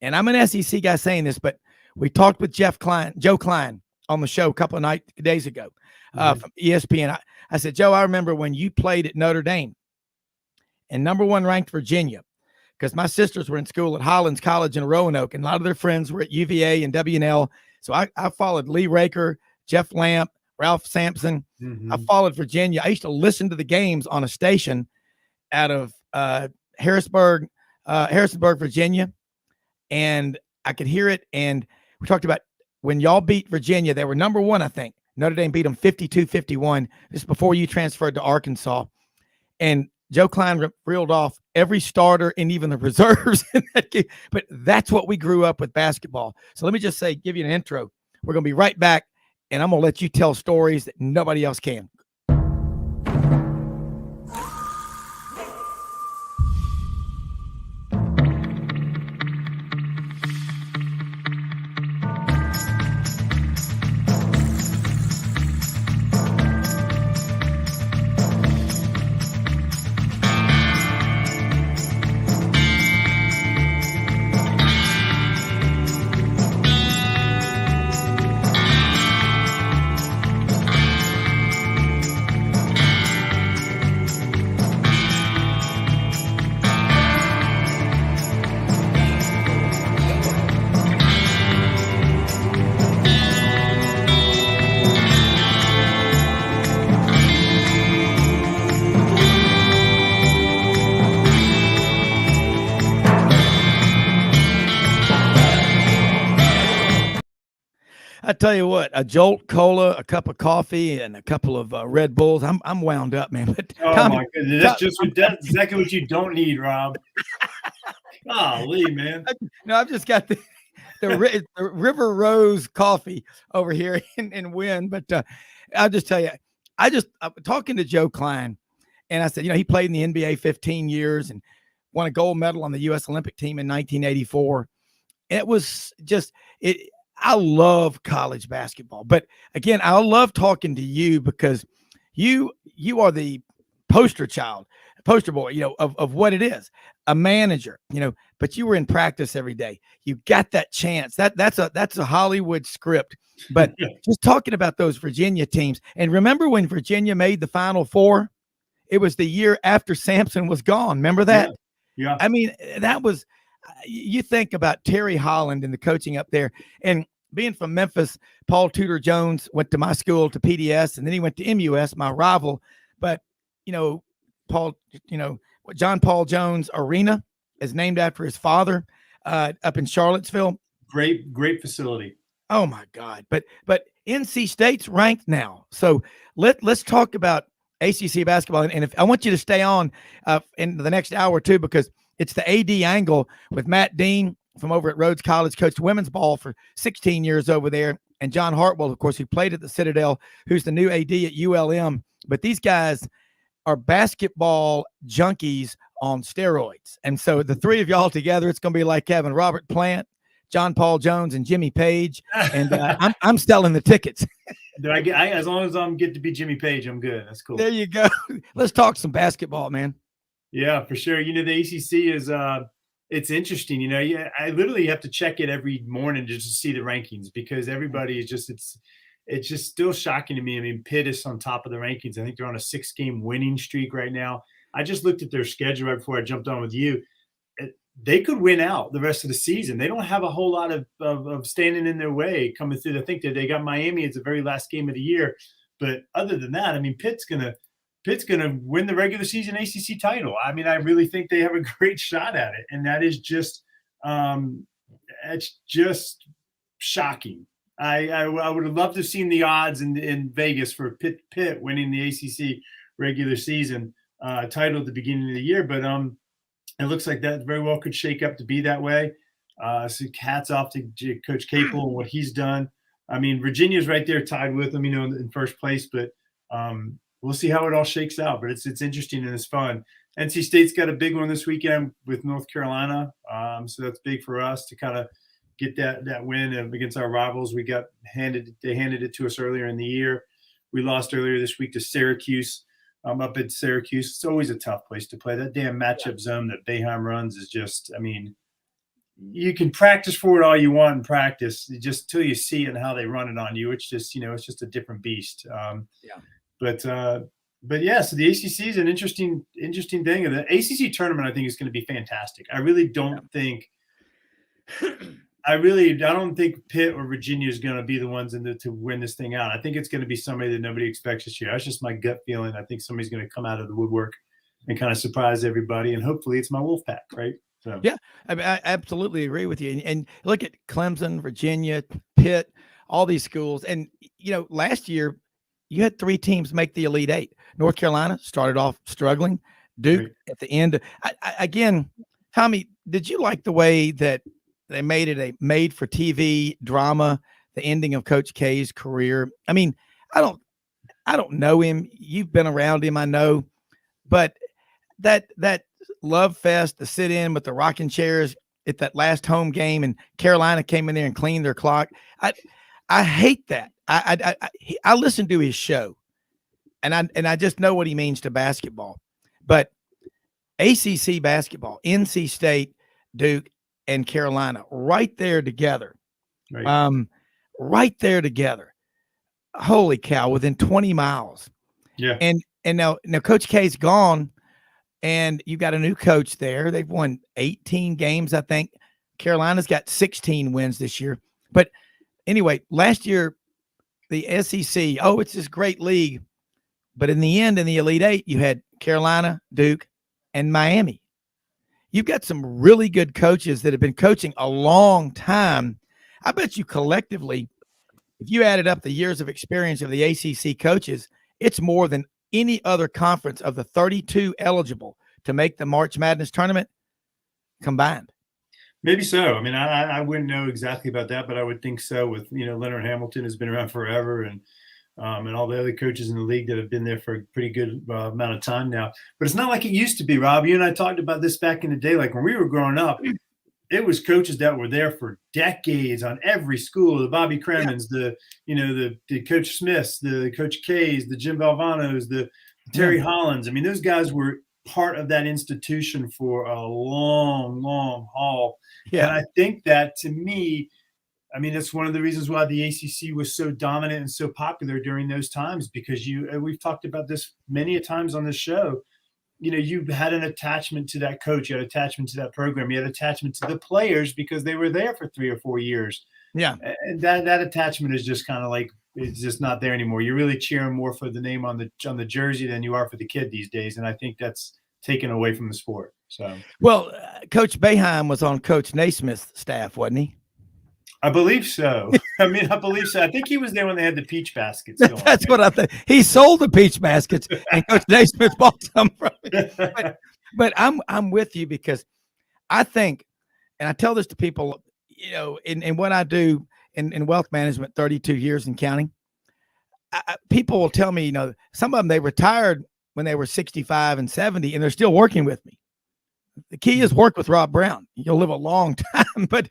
and I'm an SEC guy saying this, but we talked with Joe Klein on the show a couple of days ago from ESPN. I said, Joe, I remember when you played at Notre Dame and number one ranked Virginia, because my sisters were in school at Highlands College in Roanoke, and a lot of their friends were at UVA and WNL. So I followed Lee Raker, Jeff Lamp, Ralph Sampson. I followed Virginia. I used to listen to the games on a station out of Harrisburg, Virginia, and I could hear it. And we talked about when y'all beat Virginia, they were number one, I think. Notre Dame beat them 52-51. This is before you transferred to Arkansas. And Joe Klein reeled off every starter and even the reserves in that game. But that's what we grew up with basketball. So let me just say, give you an intro. We're going to be right back, and I'm going to let you tell stories that nobody else can. I tell you what, a Jolt Cola, a cup of coffee, and a couple of Red Bulls. I'm wound up, man. But my goodness, that's exactly what you don't need, Rob. Golly, man. No, I've just got the River Rose coffee over here in Wynn. But I'll just tell you, I'm talking to Joe Klein, and I said, he played in the NBA 15 years and won a gold medal on the U.S. Olympic team in 1984. It was just it. I love college basketball, but again, I love talking to you because you are the poster boy, of what it is, a manager, but you were in practice every day. You got that chance. That's a Hollywood script, but just talking about those Virginia teams. And remember when Virginia made the Final Four? It was the year after Sampson was gone. Remember that? Yeah. I mean, that was, you think about Terry Holland and the coaching up there, and being from Memphis, Paul Tudor Jones went to my school to PDS, and then he went to MUS, my rival. But, John Paul Jones Arena is named after his father up in Charlottesville. Great facility. Oh my God. But NC State's ranked now. So let's talk about ACC basketball. And if I want you to stay on in the next hour or two, because it's the AD angle with Matt Dean from over at Rhodes College, coached women's ball for 16 years over there. And John Hartwell, of course, who played at the Citadel, who's the new AD at ULM. But these guys are basketball junkies on steroids. And so the three of y'all together, it's going to be like having Robert Plant, John Paul Jones, and Jimmy Page. And I'm selling the tickets. As long as I'm get to be Jimmy Page, I'm good. That's cool. There you go. Let's talk some basketball, man. Yeah, for sure. The ACC is it's interesting. I literally have to check it every morning just to see the rankings, because everybody is just it's just still shocking to me. I mean, Pitt is on top of the rankings. I think they're on a 6-game winning streak right now. I just looked at their schedule right before I jumped on with you. They could win out the rest of the season. They don't have a whole lot of standing in their way coming through. I think that they got Miami as the very last game of the year. But other than that, I mean, Pitt's gonna win the regular season ACC title. I mean, I really think they have a great shot at it, and that is just it's just shocking. I would have loved to have seen the odds in Vegas for Pitt winning the ACC regular season title at the beginning of the year, but it looks like that very well could shake up to be that way. So hats off to Coach Capel and what he's done. I mean, Virginia's right there tied with them, in first place, but we'll see how it all shakes out. But it's interesting and it's fun. NC State's got a big one this weekend with North Carolina, so that's big for us to kind of get that win against our rivals. They handed it to us earlier in the year. We lost earlier this week to Syracuse. Up at Syracuse. It's always a tough place to play. That damn matchup zone that Boeheim runs is just, I mean, you can practice for it all you want in practice, just till you see it and how they run it on you. It's just, it's just a different beast. But yeah, so the ACC is an interesting thing. The ACC tournament, I think, is going to be fantastic. I really don't think I don't think Pitt or Virginia is going to be the ones to win this thing out. I think it's going to be somebody that nobody expects this year. That's just my gut feeling. I think somebody's going to come out of the woodwork and kind of surprise everybody, and hopefully it's my Wolfpack, right? So yeah, I mean, I absolutely agree with you. And look at Clemson, Virginia, Pitt, all these schools. And last year you had 3 teams make the Elite Eight. North Carolina started off struggling. Duke right. at the end. Again, Tommy, did you like the way that they made it a made-for-TV drama, the ending of Coach K's career? I mean, I don't know him. You've been around him, I know, but that love fest, to sit in with the rocking chairs at that last home game, and Carolina came in there and cleaned their clock. I hate that. I listened to his show, and I just know what he means to basketball. But ACC basketball, NC State, Duke, and Carolina, right there together. Right. Right there together. Holy cow, within 20 miles. Yeah. And now Coach K's gone, and you got a new coach there. They've won 18 games, I think. Carolina's got 16 wins this year. But anyway, last year, the SEC, it's this great league. But in the end, in the Elite Eight, you had Carolina, Duke, and Miami. You've got some really good coaches that have been coaching a long time. I bet you collectively, if you added up the years of experience of the ACC coaches, it's more than any other conference of the 32 eligible to make the March Madness tournament combined. Maybe so. I mean, I wouldn't know exactly about that, but I would think so. With Leonard Hamilton has been around forever, and all the other coaches in the league that have been there for a pretty good amount of time now. But it's not like it used to be, Rob. You and I talked about this back in the day. Like when we were growing up, it was coaches that were there for decades on every school. The Bobby Cremens, the Coach Smiths, the Coach K's, the Jim Valvanos, the Terry Hollands. I mean, those guys were part of that institution for a long, long haul. Yeah. And I think that, to me, I mean, that's one of the reasons why the ACC was so dominant and so popular during those times, because we've talked about this many a times on this show. You had an attachment to that coach, you had attachment to that program, you had attachment to the players because they were there for 3 or 4 years. Yeah. And that attachment is just kind of like, it's just not there anymore. You're really cheering more for the name on the jersey than you are for the kid these days. And I think that's taken away from the sport. So, well, Coach Boeheim was on Coach Naismith's staff, wasn't he? I believe so. I believe so. I think he was there when they had the peach baskets. That's what I think. He sold the peach baskets, and Coach Naismith bought some from him. But I'm with you, because I think, and I tell this to people, in what I do in wealth management, 32 years and counting, people will tell me, some of them, they retired when they were 65 and 70, and they're still working with me. The key is work with Rob Browne. You'll live a long time, but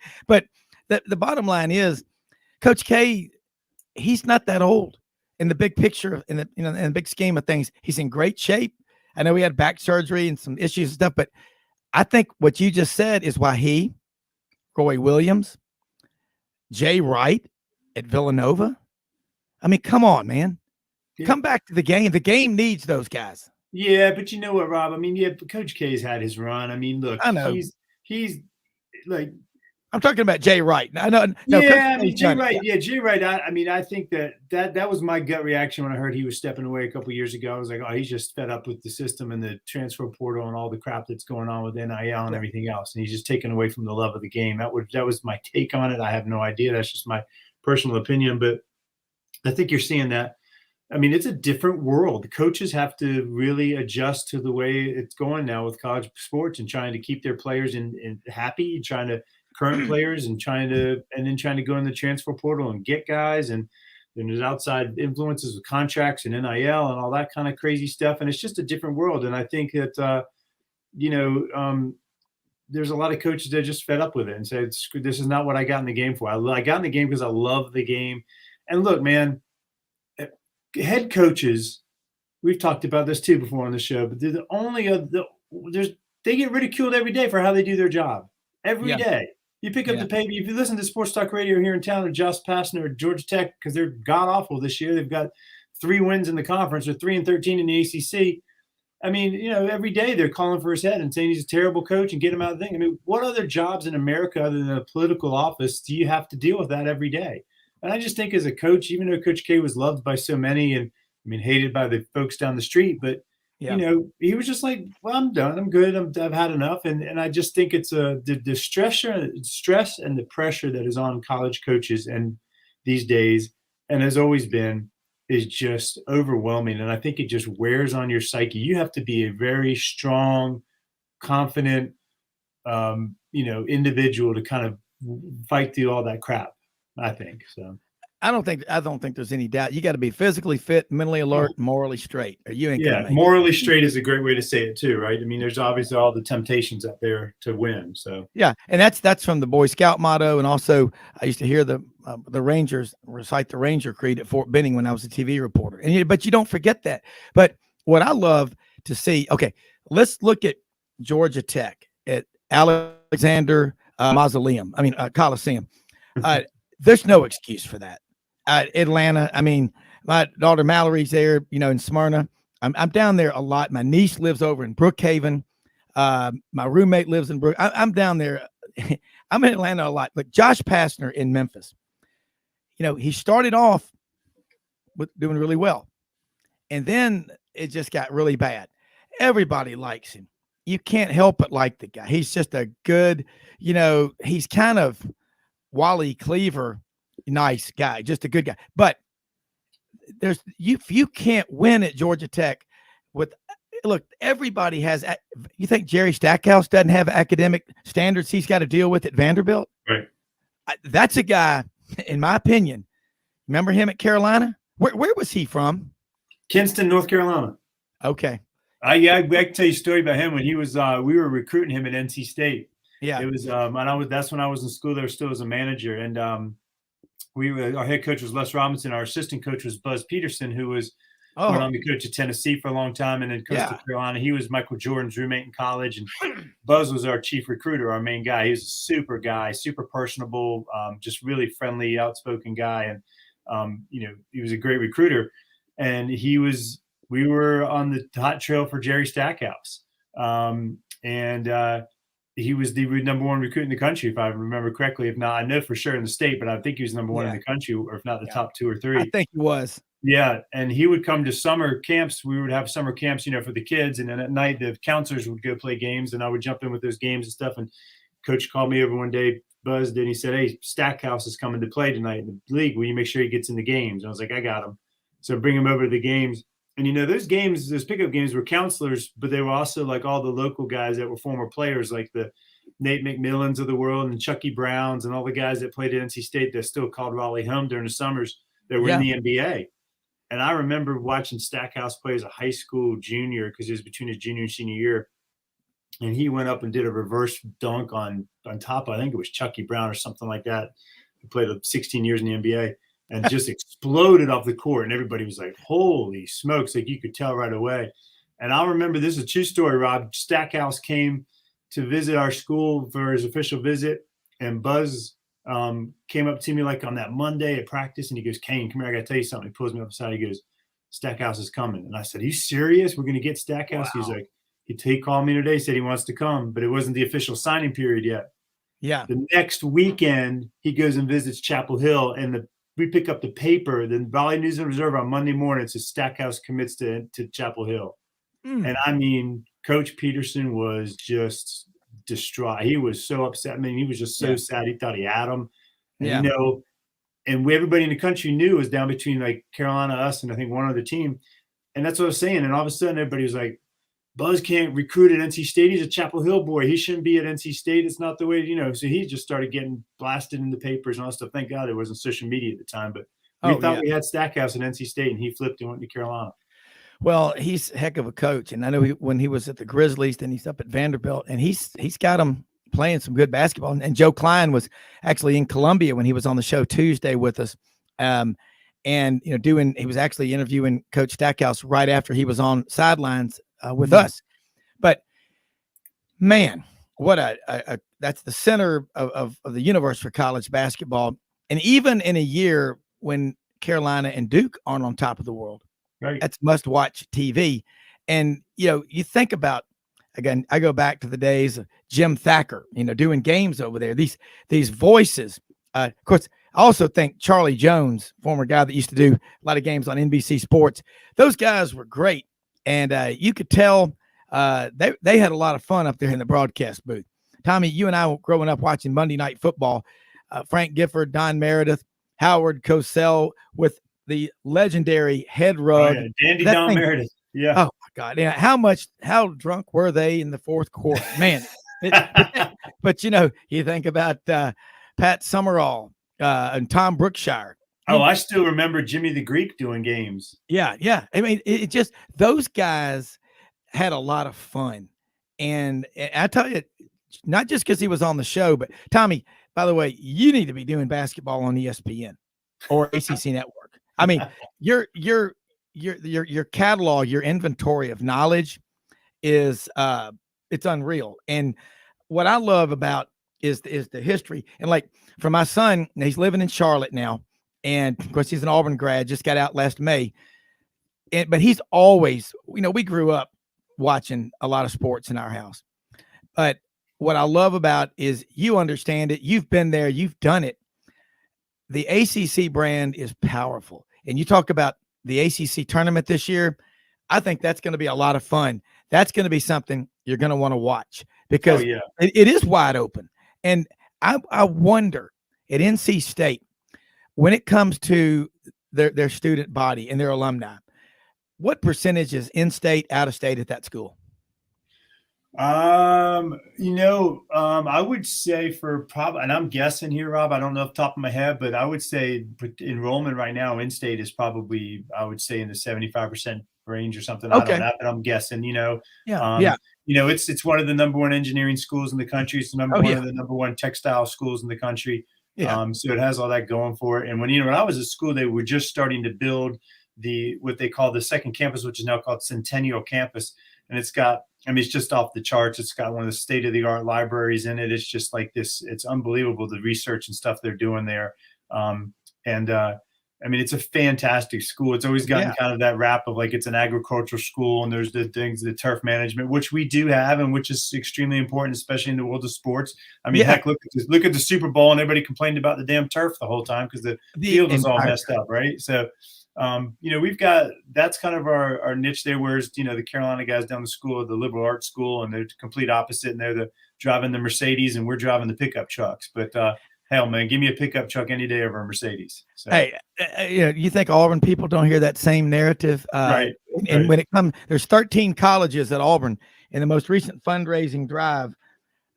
the bottom line is, Coach K, he's not that old in the big picture, in the big scheme of things. He's in great shape. I know he had back surgery and some issues and stuff, but I think what you just said is why he, Roy Williams, Jay Wright at Villanova. I mean, come on, man. Yeah. Come back to the game. The game needs those guys. Yeah, but you know what, Rob? I mean, yeah, Coach K's had his run. I mean, look, I know he's like, I'm talking about Jay Wright. No, yeah, I mean, Jay Wright. Yeah, Jay Wright. I mean, I think that was my gut reaction when I heard he was stepping away a couple of years ago. I was like, oh, he's just fed up with the system and the transfer portal and all the crap that's going on with NIL and everything else, and he's just taken away from the love of the game. That was my take on it. I have no idea. That's just my personal opinion, but I think you're seeing that. I mean, it's a different world. The coaches have to really adjust to the way it's going now with college sports, and trying to keep their players in happy, and trying to current players, and then trying to go in the transfer portal and get guys, and then there's outside influences with contracts and NIL and all that kind of crazy stuff. And it's just a different world. And I think that, there's a lot of coaches that are just fed up with it and say, this is not what I got in the game for. I got in the game because I love the game. And look, man, head coaches, we've talked about this too before on the show, but they're the only they get ridiculed every day for how they do their job every day. You pick up the paper. If you listen to Sports Talk Radio here in town, or Josh Pastner or Georgia Tech, because they're god awful this year. They've got 3 wins in the conference, or 3-13 in the ACC. I mean, every day they're calling for his head and saying he's a terrible coach and get him out of the thing. I mean, what other jobs in America other than a political office do you have to deal with that every day? And I just think as a coach, even though Coach K was loved by so many and I mean hated by the folks down the street, but he was just like, well, I'm done. I'm good. I've had enough. And I just think it's the stress and the pressure that is on college coaches and these days, and has always been, is just overwhelming. And I think it just wears on your psyche. You have to be a very strong, confident, individual to kind of fight through all that crap, I think. So I don't think there's any doubt. You got to be physically fit, mentally alert, morally straight, or you ain't gonna make morally straight is a great way to say it too, right? I mean, there's obviously all the temptations out there to win. So yeah, and that's from the Boy Scout motto, and also I used to hear the Rangers recite the Ranger Creed at Fort Benning when I was a TV reporter. But you don't forget that. But what I love to see, okay, let's look at Georgia Tech at Alexander Coliseum. There's no excuse for that. Atlanta, I mean, my daughter Mallory's there, in Smyrna. I'm down there a lot. My niece lives over in Brookhaven. My roommate lives in Brook. I'm down there. I'm in Atlanta a lot. But Josh Pastner in Memphis, he started off with doing really well. And then it just got really bad. Everybody likes him. You can't help but like the guy. He's just a good, he's kind of Wally Cleaver, nice guy, just a good guy. But you can't win at Georgia Tech look, everybody has. You think Jerry Stackhouse doesn't have academic standards he's got to deal with at Vanderbilt? Right. That's a guy, in my opinion. Remember him at Carolina? Where was he from? Kinston, North Carolina. Okay. I can tell you a story about him when he was. We were recruiting him at NC State. Yeah, it was. That's when I was in school there still as a manager, and our head coach was Les Robinson. Our assistant coach was Buzz Peterson, who was went on to coach at Tennessee for a long time, and then coached at Carolina. He was Michael Jordan's roommate in college, and Buzz was our chief recruiter, our main guy. He was a super guy, super personable, just really friendly, outspoken guy, and he was a great recruiter. And we were on the hot trail for Jerry Stackhouse, and he was the number one recruit in the country, if I remember correctly. If not, I know for sure in the state, but I think he was number one in the country, or if not the top 2 or 3. I think he was. Yeah, and he would come to summer camps. We would have summer camps, for the kids, and then at night the counselors would go play games, and I would jump in with those games and stuff. And coach called me over one day, Buzz did. He said, "Hey, Stackhouse is coming to play tonight in the league. Will you make sure he gets in the games?" And I was like, "I got him." So bring him over to the games. And, those games, those pickup games were counselors, but they were also like all the local guys that were former players, like the Nate McMillans of the world and Chucky Browns and all the guys that played at NC State that still called Raleigh home during the summers that were in the NBA. And I remember watching Stackhouse play as a high school junior because it was between his junior and senior year. And he went up and did a reverse dunk on top of, I think it was Chucky Brown or something like that. He played 16 years in the NBA. And just exploded off the court. And everybody was like, holy smokes. Like you could tell right away. And I remember, this is a true story, Rob. Stackhouse came to visit our school for his official visit. And Buzz came up to me like on that Monday at practice. And he goes, "Kane, come here. I got to tell you something." He pulls me up aside. He goes, "Stackhouse is coming." And I said, "Are you serious? We're going to get Stackhouse?" Wow. He's like, he called me today, said he wants to come, but it wasn't the official signing period yet. Yeah. The next weekend, he goes and visits Chapel Hill, and we pick up the paper, the Raleigh News and Reserve on Monday morning. It says Stackhouse commits to Chapel Hill. And I mean, Coach Peterson was just distraught. He was so upset. I mean, he was just so sad. He thought he had him. And, and everybody in the country knew it was down between like Carolina, us, and I think one other team. And that's what I was saying. And all of a sudden, everybody was like, "Buzz can't recruit at NC State. He's a Chapel Hill boy. He shouldn't be at NC State. It's not the way, So he just started getting blasted in the papers and all that stuff. Thank God there wasn't social media at the time. But we thought we had Stackhouse at NC State, and he flipped and went to Carolina. Well, he's a heck of a coach. And I know when he was at the Grizzlies, then he's up at Vanderbilt, and he's got them playing some good basketball. And Joe Klein was actually in Columbia when he was on the show Tuesday with us. And, he was actually interviewing Coach Stackhouse right after he was on Sidelines with us. But man, what that's the center of the universe for college basketball. And even in a year when Carolina and Duke aren't on top of the world, right, that's must watch TV. And, you think about, again, I go back to the days of Jim Thacker, doing games over there, these voices. Of course, I also think Charlie Jones, former guy that used to do a lot of games on NBC Sports, those guys were great. And you could tell they had a lot of fun up there in the broadcast booth. Tommy, you and I were growing up watching Monday Night Football. Frank Gifford, Don Meredith, Howard Cosell with the legendary head rug. Oh, yeah. Dandy Don Meredith. Yeah. Oh my God. Yeah. How drunk were they in the fourth quarter? Man. But you think about Pat Summerall and Tom Brookshire. Oh, I still remember Jimmy the Greek doing games. Yeah. Yeah. I mean, it just, those guys had a lot of fun. And I tell you, not just because he was on the show, but Tommy, by the way, you need to be doing basketball on ESPN or ACC Network. I mean, your catalog, your inventory of knowledge is it's unreal. And what I love about is the history. And like for my son, he's living in Charlotte now, and of course he's an Auburn grad, just got out last May. But he's always, we grew up watching a lot of sports in our house. But what I love about is you understand it. You've been there. You've done it. The ACC brand is powerful. And you talk about the ACC tournament this year. I think that's going to be a lot of fun. That's going to be something you're going to want to watch because it is wide open. And I wonder at NC State, when it comes to their student body and their alumni, what percentage is in-state, out-of-state at that school? I would say for probably, and I'm guessing here, Rob, I don't know off the top of my head, but I would say enrollment right now in state is probably, I would say in the 75% range or something. Okay. I don't know, but I'm guessing, Yeah. It's one of the number one engineering schools in the country. It's one of the number one textile schools in the country. Yeah. So it has all that going for it. And when I was at school, they were just starting to build what they call the second campus, which is now called Centennial Campus. And it's just off the charts. It's got one of the state-of-the-art libraries in it. It's just like this. It's unbelievable, the research and stuff they're doing there. It's a fantastic school. It's always gotten kind of that rap of like it's an agricultural school, and there's the things, the turf management, which we do have and which is extremely important, especially in the world of sports. Heck, look at the Super Bowl, and everybody complained about the damn turf the whole time because the field was all messed up, right? So we've got, that's kind of our niche there. Whereas, the Carolina guys down the school, the liberal arts school, and they're the complete opposite. And they're driving the Mercedes and we're driving the pickup trucks. But hell, man, give me a pickup truck any day over a Mercedes. So. Hey, you think Auburn people don't hear that same narrative? Right. And when it comes, there's 13 colleges at Auburn. In the most recent fundraising drive,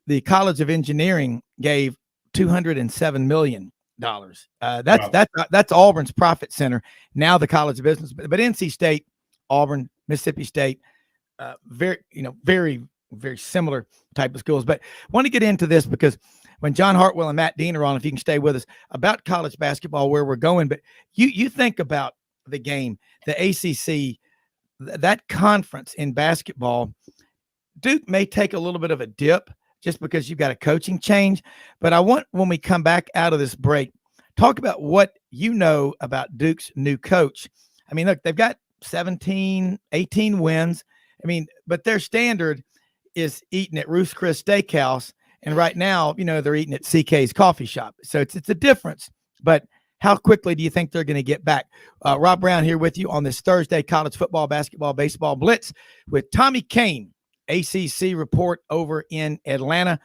the College of Engineering gave $207 million. That's Auburn's profit center. Now the College of Business, but NC State, Auburn, Mississippi State, very very similar type of schools. But I want to get into this because when John Hartwell and Matt Dean are on, if you can stay with us, about college basketball, where we're going. But you think about the game, the ACC, that conference in basketball. Duke may take a little bit of a dip just because you've got a coaching change. But I want, when we come back out of this break, talk about what you know about Duke's new coach. Look, they've got 17, 18 wins. But their standard is eating at Ruth's Chris Steakhouse. And right now, they're eating at CK's Coffee Shop. So it's a difference. But how quickly do you think they're going to get back? Rob Browne here with you on this Thursday college football, basketball, baseball blitz with Tommy Kane, ACC report over in Atlanta.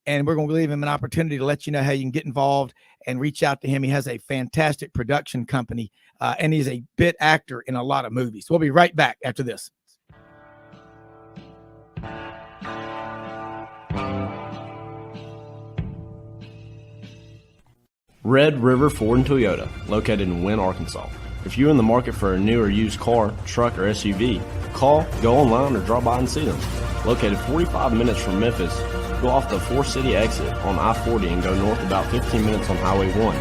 And we're going to leave him an opportunity to let you know how you can get involved and reach out to him. He has a fantastic production company, and he's a bit actor in a lot of movies. We'll be right back after this. Red River Ford and Toyota, located in Wynne, Arkansas. If you're in the market for a new or used car, truck, or SUV, call, go online, or drop by and see them. Located 45 minutes from Memphis, go off the 4-city exit on I-40 and go north about 15 minutes on Highway 1.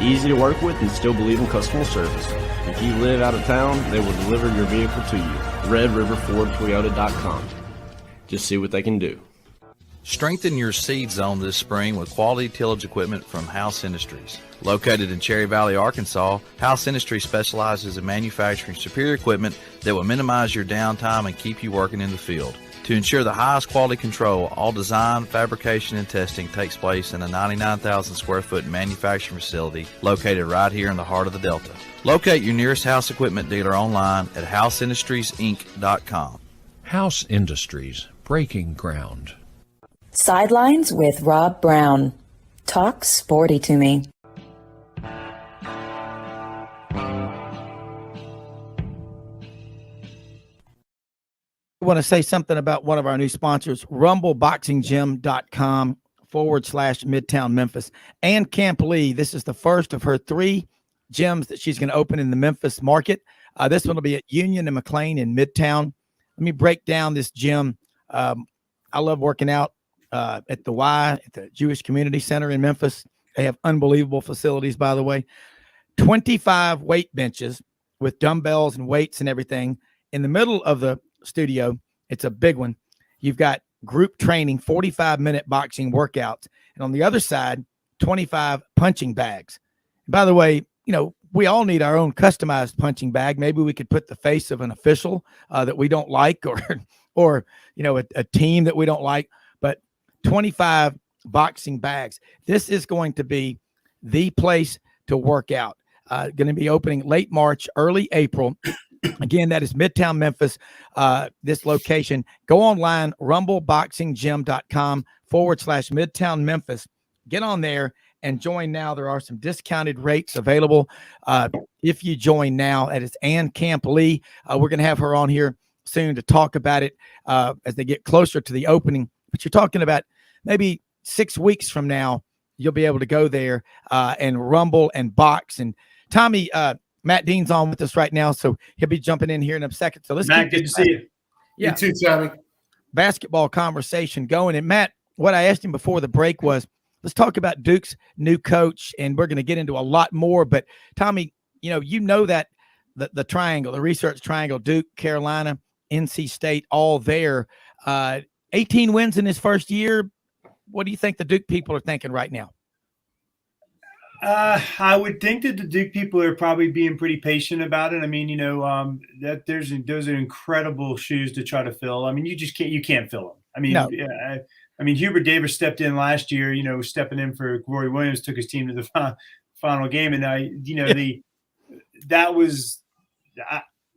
Easy to work with and still believe in customer service. If you live out of town, they will deliver your vehicle to you. RedRiverFordToyota.com. Just see what they can do. Strengthen your seed zone this spring with quality tillage equipment from House Industries. Located in Cherry Valley, Arkansas, House Industries specializes in manufacturing superior equipment that will minimize your downtime and keep you working in the field. To ensure the highest quality control, all design, fabrication, and testing takes place in a 99,000 square foot manufacturing facility located right here in the heart of the Delta. Locate your nearest House equipment dealer online at houseindustriesinc.com. House Industries, breaking ground. Sidelines with Rob Browne. Talk sporty to me. I want to say something about one of our new sponsors, rumbleboxinggym.com/Midtown Memphis. And Camp Lee, this is the first of her 3 gyms that she's going to open in the Memphis market. This one will be at Union and McLean in Midtown. Let me break down this gym. I love working out at the Y, at the Jewish Community Center in Memphis. They have unbelievable facilities, by the way. 25 weight benches with dumbbells and weights and everything. In the middle of the studio, it's a big one. You've got group training, 45-minute boxing workouts. And on the other side, 25 punching bags. And by the way, we all need our own customized punching bag. Maybe we could put the face of an official that we don't like or a team that we don't like. But 25 boxing bags. This is going to be the place to work out. Going to be opening late March, early April. Again, that is Midtown Memphis, this location. Go online, rumbleboxinggym.com/Midtown Memphis. Get on there and join now. There are some discounted rates available if you join now. That is Ann Camp Lee. We're going to have her on here soon to talk about it as they get closer to the opening. But you're talking about maybe 6 weeks from now, you'll be able to go there and rumble and box. And Tommy, Matt Dean's on with us right now, so he'll be jumping in here in a second. So let's Matt, good to see you. You too, Tommy. Basketball conversation going. And Matt, what I asked him before the break was, let's talk about Duke's new coach, and we're going to get into a lot more. But Tommy, that the triangle, the research triangle, Duke, Carolina, NC State, all there. 18 wins in his first year. What do you think the Duke people are thinking right now? I would think that the Duke people are probably being pretty patient about it. I mean, that those are incredible shoes to try to fill. I mean, you can't fill them. I mean, no. Hubert Davis stepped in last year, stepping in for Rory Williams, took his team to the final game. And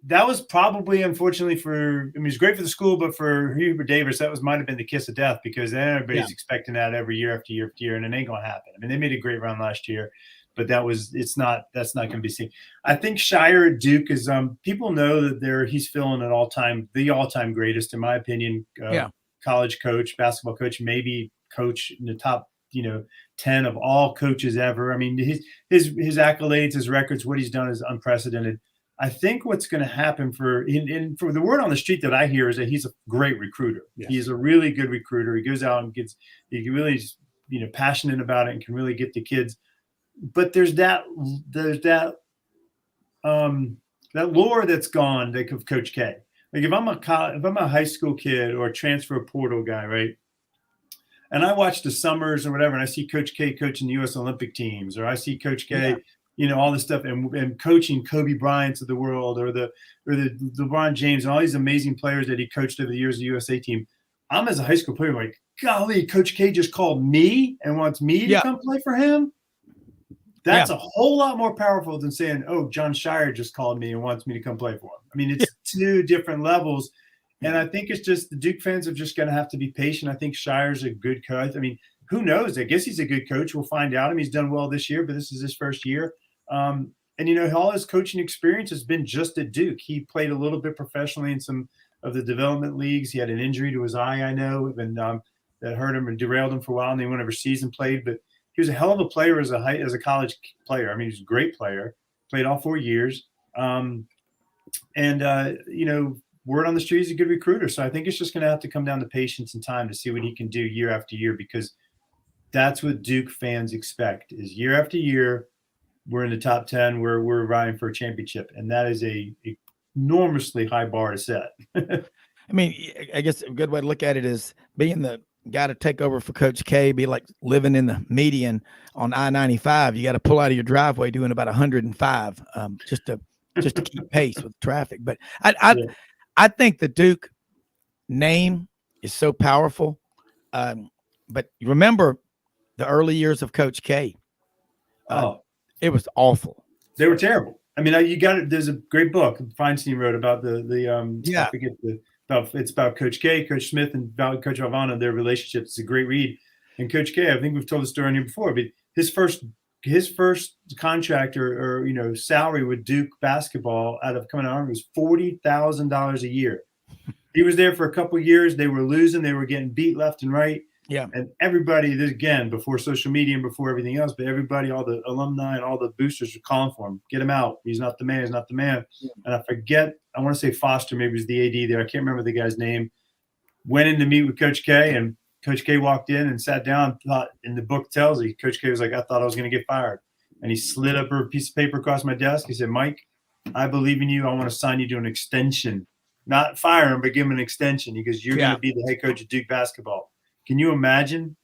that was probably, unfortunately it was great for the school, but for Hubert Davis, might've been the kiss of death, because then everybody's expecting that every year after year after year, and it ain't going to happen. I mean, they made a great run last year, but that's not going to be seen. I think Shire at Duke is, people know that he's filling the all-time greatest, in my opinion, college coach, basketball coach, maybe coach in the top, 10 of all coaches ever. I mean, his accolades, his records, what he's done is unprecedented. I think what's going to happen for the word on the street that I hear is that he's a great recruiter. Yes. He's a really good recruiter. He goes out and he really is, passionate about it and can really get the kids. But there's that lure that's gone, like, of Coach K. Like, if I'm a high school kid or a transfer portal guy, right? And I watch the summers or whatever, and I see Coach K coaching the U.S. Olympic teams, or I see Coach K, all this stuff, and coaching Kobe Bryant of the world, or the LeBron James, and all these amazing players that he coached over the years of the USA team. I'm, as a high school player, like, golly, Coach K just called me and wants me to come play for him. That's a whole lot more powerful than saying, oh, John Shire just called me and wants me to come play for him. I mean, it's 2 different levels. And I think it's just the Duke fans are just going to have to be patient. I think Shire's a good coach. I mean, who knows? I guess he's a good coach. We'll find out. I mean, he's done well this year, but this is his first year. And, all his coaching experience has been just at Duke. He played a little bit professionally in some of the development leagues. He had an injury to his eye, I know, and that hurt him and derailed him for a while, and he went overseas and played. But he was a hell of a player as a college player. I mean, he was a great player, played all 4 years. Word on the street, he's a good recruiter. So I think it's just going to have to come down to patience and time to see what he can do year after year, because that's what Duke fans expect, is year after year, we're in the top 10, we're vying for a championship. And that is a enormously high bar to set. I mean, I guess a good way to look at it is being the got to take over for Coach K, be like living in the median on I-95. You got to pull out of your driveway doing about 105 just to keep pace with traffic. But I think the Duke name is so powerful. But you remember the early years of Coach K. It was awful. They were terrible. I mean, you got it. There's a great book Feinstein wrote about I forget it's about Coach K, Coach Smith, and Coach Alvano, their relationship. It's a great read. And Coach K, I think we've told the story on here before, but his first contract or salary with Duke basketball coming out of was $40,000 a year. He was there for a couple of years. They were losing. They were getting beat left and right. Yeah. And everybody, again, before social media and before everything else, but everybody, all the alumni and all the boosters were calling for him. Get him out. He's not the man. He's not the man. Yeah. And I want to say Foster, maybe was the AD there. I can't remember the guy's name. Went in to meet with Coach K, and Coach K walked in and sat down. Thought, in the book tells you, Coach K was like, I thought I was going to get fired. And he slid up a piece of paper across my desk. He said, Mike, I believe in you. I want to sign you to an extension. Not fire him, but give him an extension. He goes, you're going to be the head coach of Duke basketball. Can you imagine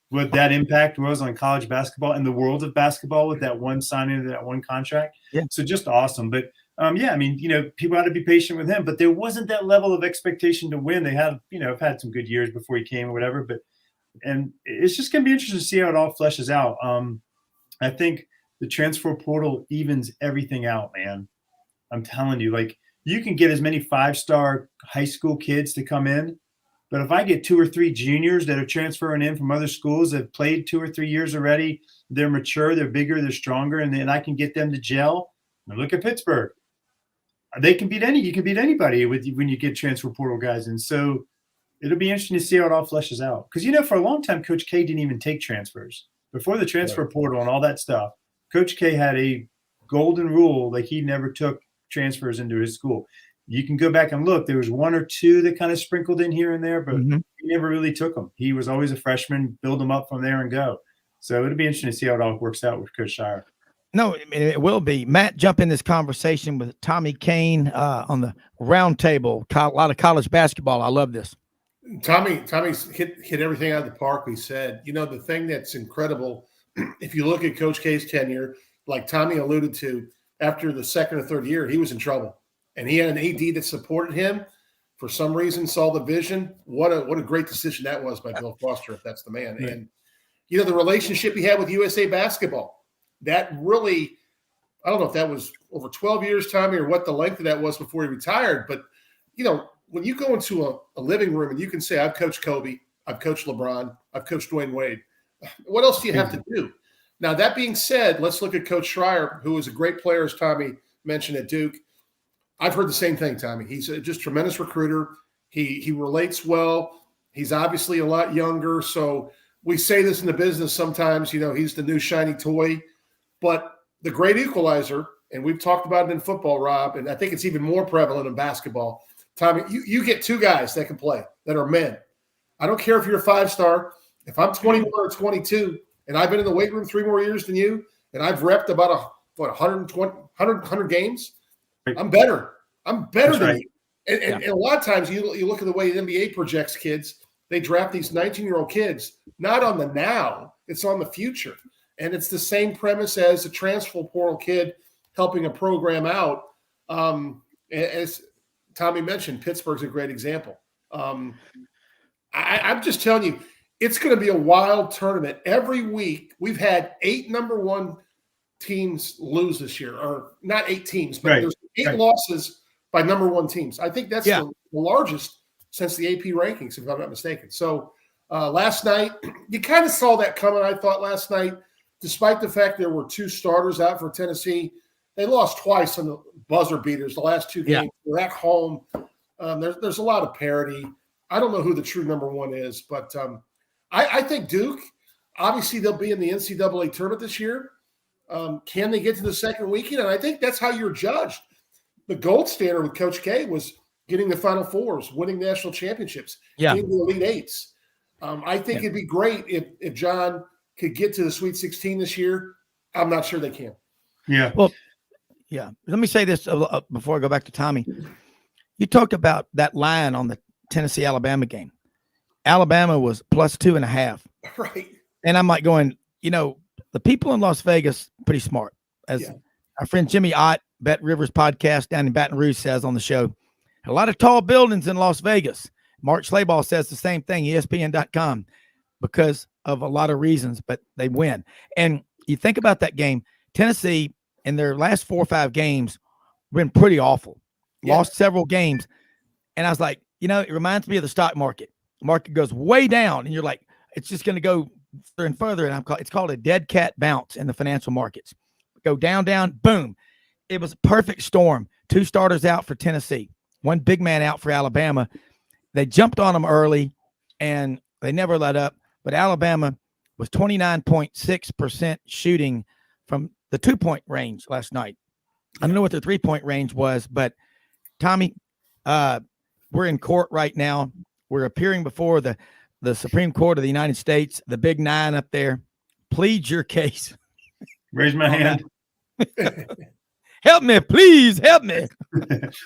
what that impact was on college basketball and the world of basketball with that one signing of that one contract? Yeah. So just awesome. But I mean, people had to be patient with him, but there wasn't that level of expectation to win. They had, have had some good years before he came or whatever, and it's just going to be interesting to see how it all fleshes out. I think the transfer portal evens everything out, man. I'm telling you, like, you can get as many 5-star high school kids to come in, but if I get 2 or 3 juniors that are transferring in from other schools that have played 2 or 3 years already, they're mature, they're bigger, they're stronger, and then I can get them to gel. Now look at Pittsburgh. You can beat anybody when you get transfer portal guys. And so it'll be interesting to see how it all fleshes out. Because, for a long time, Coach K didn't even take transfers. Before the transfer portal and all that stuff, Coach K had a golden rule, like he never took transfers into his school. You can go back and look. There was 1 or 2 that kind of sprinkled in here and there, but he never really took them. He was always a freshman, build them up from there and go. So it'll be interesting to see how it all works out with Coach Shire. No, it will be. Matt, jump in this conversation with Tommy Kane on the round table. A lot of college basketball. I love this. Tommy's hit everything out of the park. We said, the thing that's incredible, if you look at Coach K's tenure, like Tommy alluded to, after the second or third year, he was in trouble. And he had an AD that supported him. For some reason, saw the vision. What a great decision that was by Bill Foster, if that's the man. Yeah. And, the relationship he had with USA Basketball, that really, I don't know if that was over 12 years, Tommy, or what the length of that was before he retired. But, when you go into a living room and you can say, I've coached Kobe, I've coached LeBron, I've coached Dwayne Wade, what else do you have to do? Now, that being said, let's look at Coach Schreier, who was a great player, as Tommy mentioned, at Duke. I've heard the same thing, Tommy. He's just a tremendous recruiter. He relates well. He's obviously a lot younger. So we say this in the business sometimes, he's the new shiny toy. But the great equalizer, and we've talked about it in football, Rob, and I think it's even more prevalent in basketball. Tommy, you get 2 guys that can play, that are men. I don't care if you're a 5-star. If I'm 21 or 22, and I've been in the weight room 3 more years than you, and I've repped about 100 games, I'm better. I'm better than you. And a lot of times you look at the way the NBA projects kids, they draft these 19-year-old kids, not on the now, it's on the future. And it's the same premise as a transfer portal kid helping a program out. As Tommy mentioned, Pittsburgh's a great example. I'm just telling you, it's going to be a wild tournament. Every week, we've had 8 number 1 teams lose this year, or not 8 teams, but there's 8 losses by number 1 teams. I think that's the largest since the AP rankings, if I'm not mistaken. So last night, you kind of saw that coming, I thought, last night, despite the fact there were 2 starters out for Tennessee. They lost twice on the buzzer beaters the last 2 games. They're at home. There's a lot of parity. I don't know who the true number 1 is, but I think Duke, obviously they'll be in the NCAA tournament this year. Can they get to the second weekend? And I think that's how you're judged. The gold standard with Coach K was getting the Final Fours, winning national championships, getting the Elite Eights. I think it'd be great if John could get to the Sweet 16 this year. I'm not sure they can. Yeah. Well, yeah. Let me say this before I go back to Tommy. You talked about that line on the Tennessee-Alabama game. Alabama was plus 2.5. Right. And I'm like going, the people in Las Vegas, pretty smart. As our friend Jimmy Ott, Bet Rivers podcast down in Baton Rouge says on the show, a lot of tall buildings in Las Vegas. Mark Schlabach says the same thing, ESPN.com, because of a lot of reasons, but they win. And you think about that game, Tennessee in their last 4 or 5 games been pretty awful. Lost several games. And I was like, it reminds me of the stock market. The market goes way down, and you're like, it's just going to go further and further. And it's called a dead cat bounce in the financial markets. Go down, down, boom. It was a perfect storm. 2 starters out for Tennessee, 1 big man out for Alabama. They jumped on them early, and they never let up. But Alabama was 29.6% shooting from the 2-point range last night. I don't know what their 3-point range was, but Tommy, we're in court right now. We're appearing before the Supreme Court of the United States, the big 9 up there. Plead your case. Raise my hand. Help me, please help me.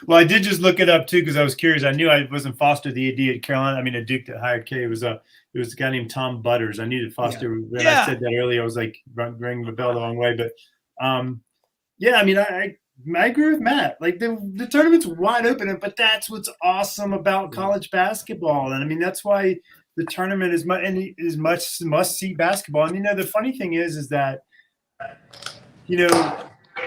Well, I did just look it up too because I was curious. I knew I wasn't Foster, the AD at Carolina. I mean, at Duke that hired Kay. It was a guy named Tom Butters. I knew that Foster. When I said that earlier, I was like ringing the bell the wrong way. But I mean, I agree with Matt. Like the tournament's wide open, but that's what's awesome about college basketball. And I mean, that's why the tournament is much must-see basketball. And the funny thing is that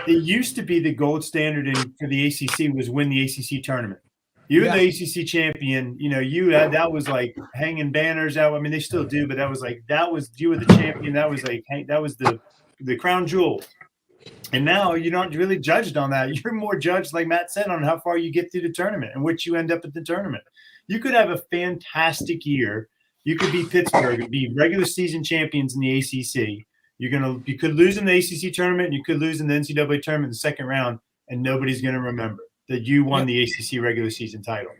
it used to be the gold standard for the ACC was win the ACC tournament. You were the ACC champion. That was like hanging banners out. I mean, they still do, but you were the champion. That was the crown jewel. And now you're not really judged on that. You're more judged, like Matt said, on how far you get through the tournament and which you end up at the tournament. You could have a fantastic year. You could be Pittsburgh and be regular season champions in the ACC. You could lose in the ACC tournament, and you could lose in the NCAA tournament in the second round, and nobody's going to remember that you won the ACC regular season title.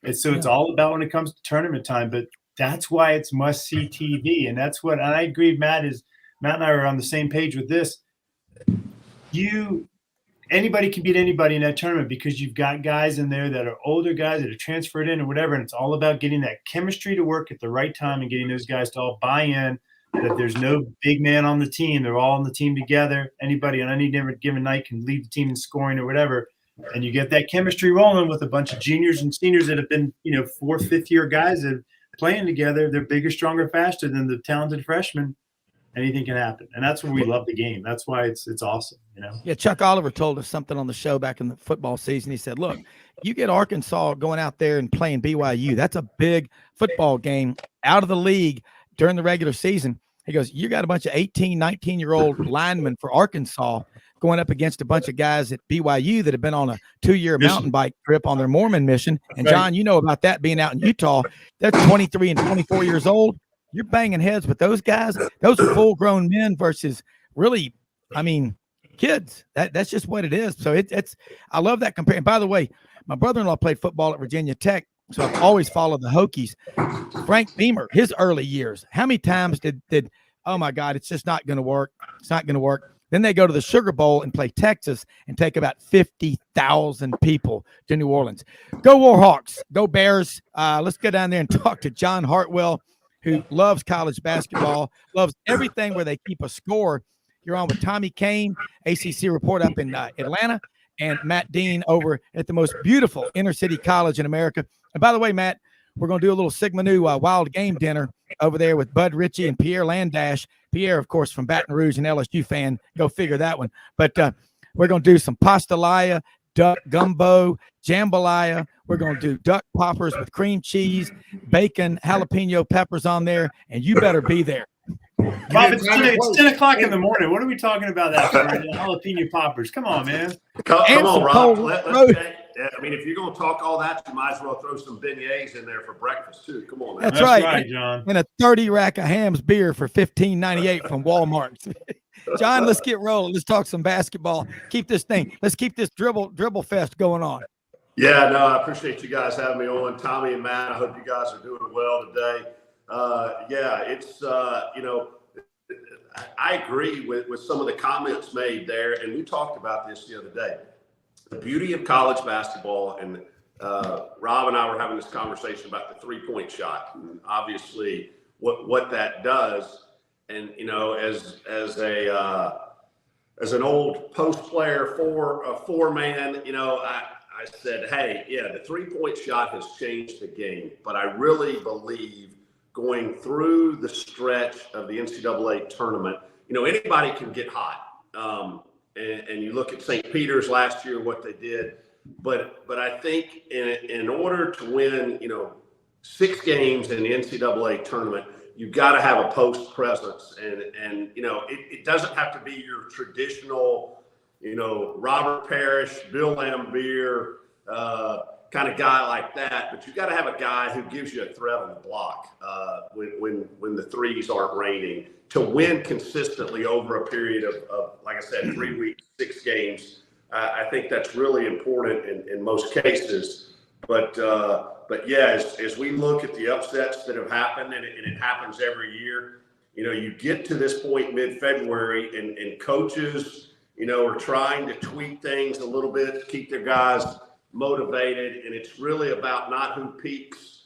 And so it's all about when it comes to tournament time, but that's why it's must-see TV, and and I agree. Matt and I are on the same page with this. Anybody can beat anybody in that tournament because you've got guys in there that are older guys that are transferred in or whatever, and it's all about getting that chemistry to work at the right time and getting those guys to all buy in. That there's no big man on the team. They're all on the team together. Anybody on any given night can lead the team in scoring or whatever. And you get that chemistry rolling with a bunch of juniors and seniors that have been, 4th, 5th year guys that are playing together. They're bigger, stronger, faster than the talented freshmen. Anything can happen. And that's where we love the game. That's why it's awesome, Yeah, Chuck Oliver told us something on the show back in the football season. He said, look, you get Arkansas going out there and playing BYU. That's a big football game out of the league during the regular season. He goes, you got a bunch of 18, 19-year-old linemen for Arkansas going up against a bunch of guys at BYU that have been on a 2-year mountain bike trip on their Mormon mission. And John, you know about that being out in Utah. They're 23 and 24 years old. You're banging heads with those guys. Those are full-grown men versus really, kids. That's just what it is. So it's I love that comparison. By the way, my brother-in-law played football at Virginia Tech, so I've always followed the Hokies. Frank Beamer, his early years, how many times did oh my God, it's just not going to work. It's not going to work. Then they go to the Sugar Bowl and play Texas and take about 50,000 people to New Orleans. Go Warhawks. Go Bears. Let's go down there and talk to John Hartwell, who loves college basketball, loves everything where they keep a score. You're on with Tommy Kane, ACC Report up in Atlanta, and Matt Dean over at the most beautiful inner city college in America. And by the way, Matt, we're going to do a little Sigma Nu wild game dinner over there with Bud Ritchie and Pierre Landash. Pierre, of course, from Baton Rouge, an LSU fan. Go figure that one. But we're going to do some pastalaya, duck gumbo, jambalaya. We're going to do duck poppers with cream cheese, bacon, jalapeno peppers on there, and you better be there. Bob, it's 10 o'clock in the morning. What are we talking about that for? Jalapeno poppers. Come on, man. Come on, Rob. If you're going to talk all that, you might as well throw some beignets in there for breakfast, too. Come on, man. That's right, John. And a 30 rack of Ham's beer for $15.98 from Walmart. John, let's get rolling. Let's talk some basketball. Let's keep this dribble fest going on. Yeah, no, I appreciate you guys having me on. Tommy and Matt, I hope you guys are doing well today. I agree with some of the comments made there, and we talked about this the other day. The beauty of college basketball and Rob and I were having this conversation about the 3-point shot, and obviously what that does. And as an old post player for a 4-man, I said, hey, yeah, the 3-point shot has changed the game, but I really believe going through the stretch of the NCAA tournament, anybody can get hot. And you look at St. Peter's last year, what they did. But I think in order to win, 6 games in the NCAA tournament, you've got to have a post presence. And it doesn't have to be your traditional, Robert Parrish, Bill Laimbeer kind of guy like that. But you've got to have a guy who gives you a threat on the block when the threes aren't raining to win consistently over a period of like I said, 3 weeks, 6 games. I think that's really important in most cases. But yeah, as we look at the upsets that have happened, and it happens every year, you get to this point mid-February and coaches, are trying to tweak things a little bit to keep their guys motivated. And it's really about not who peaks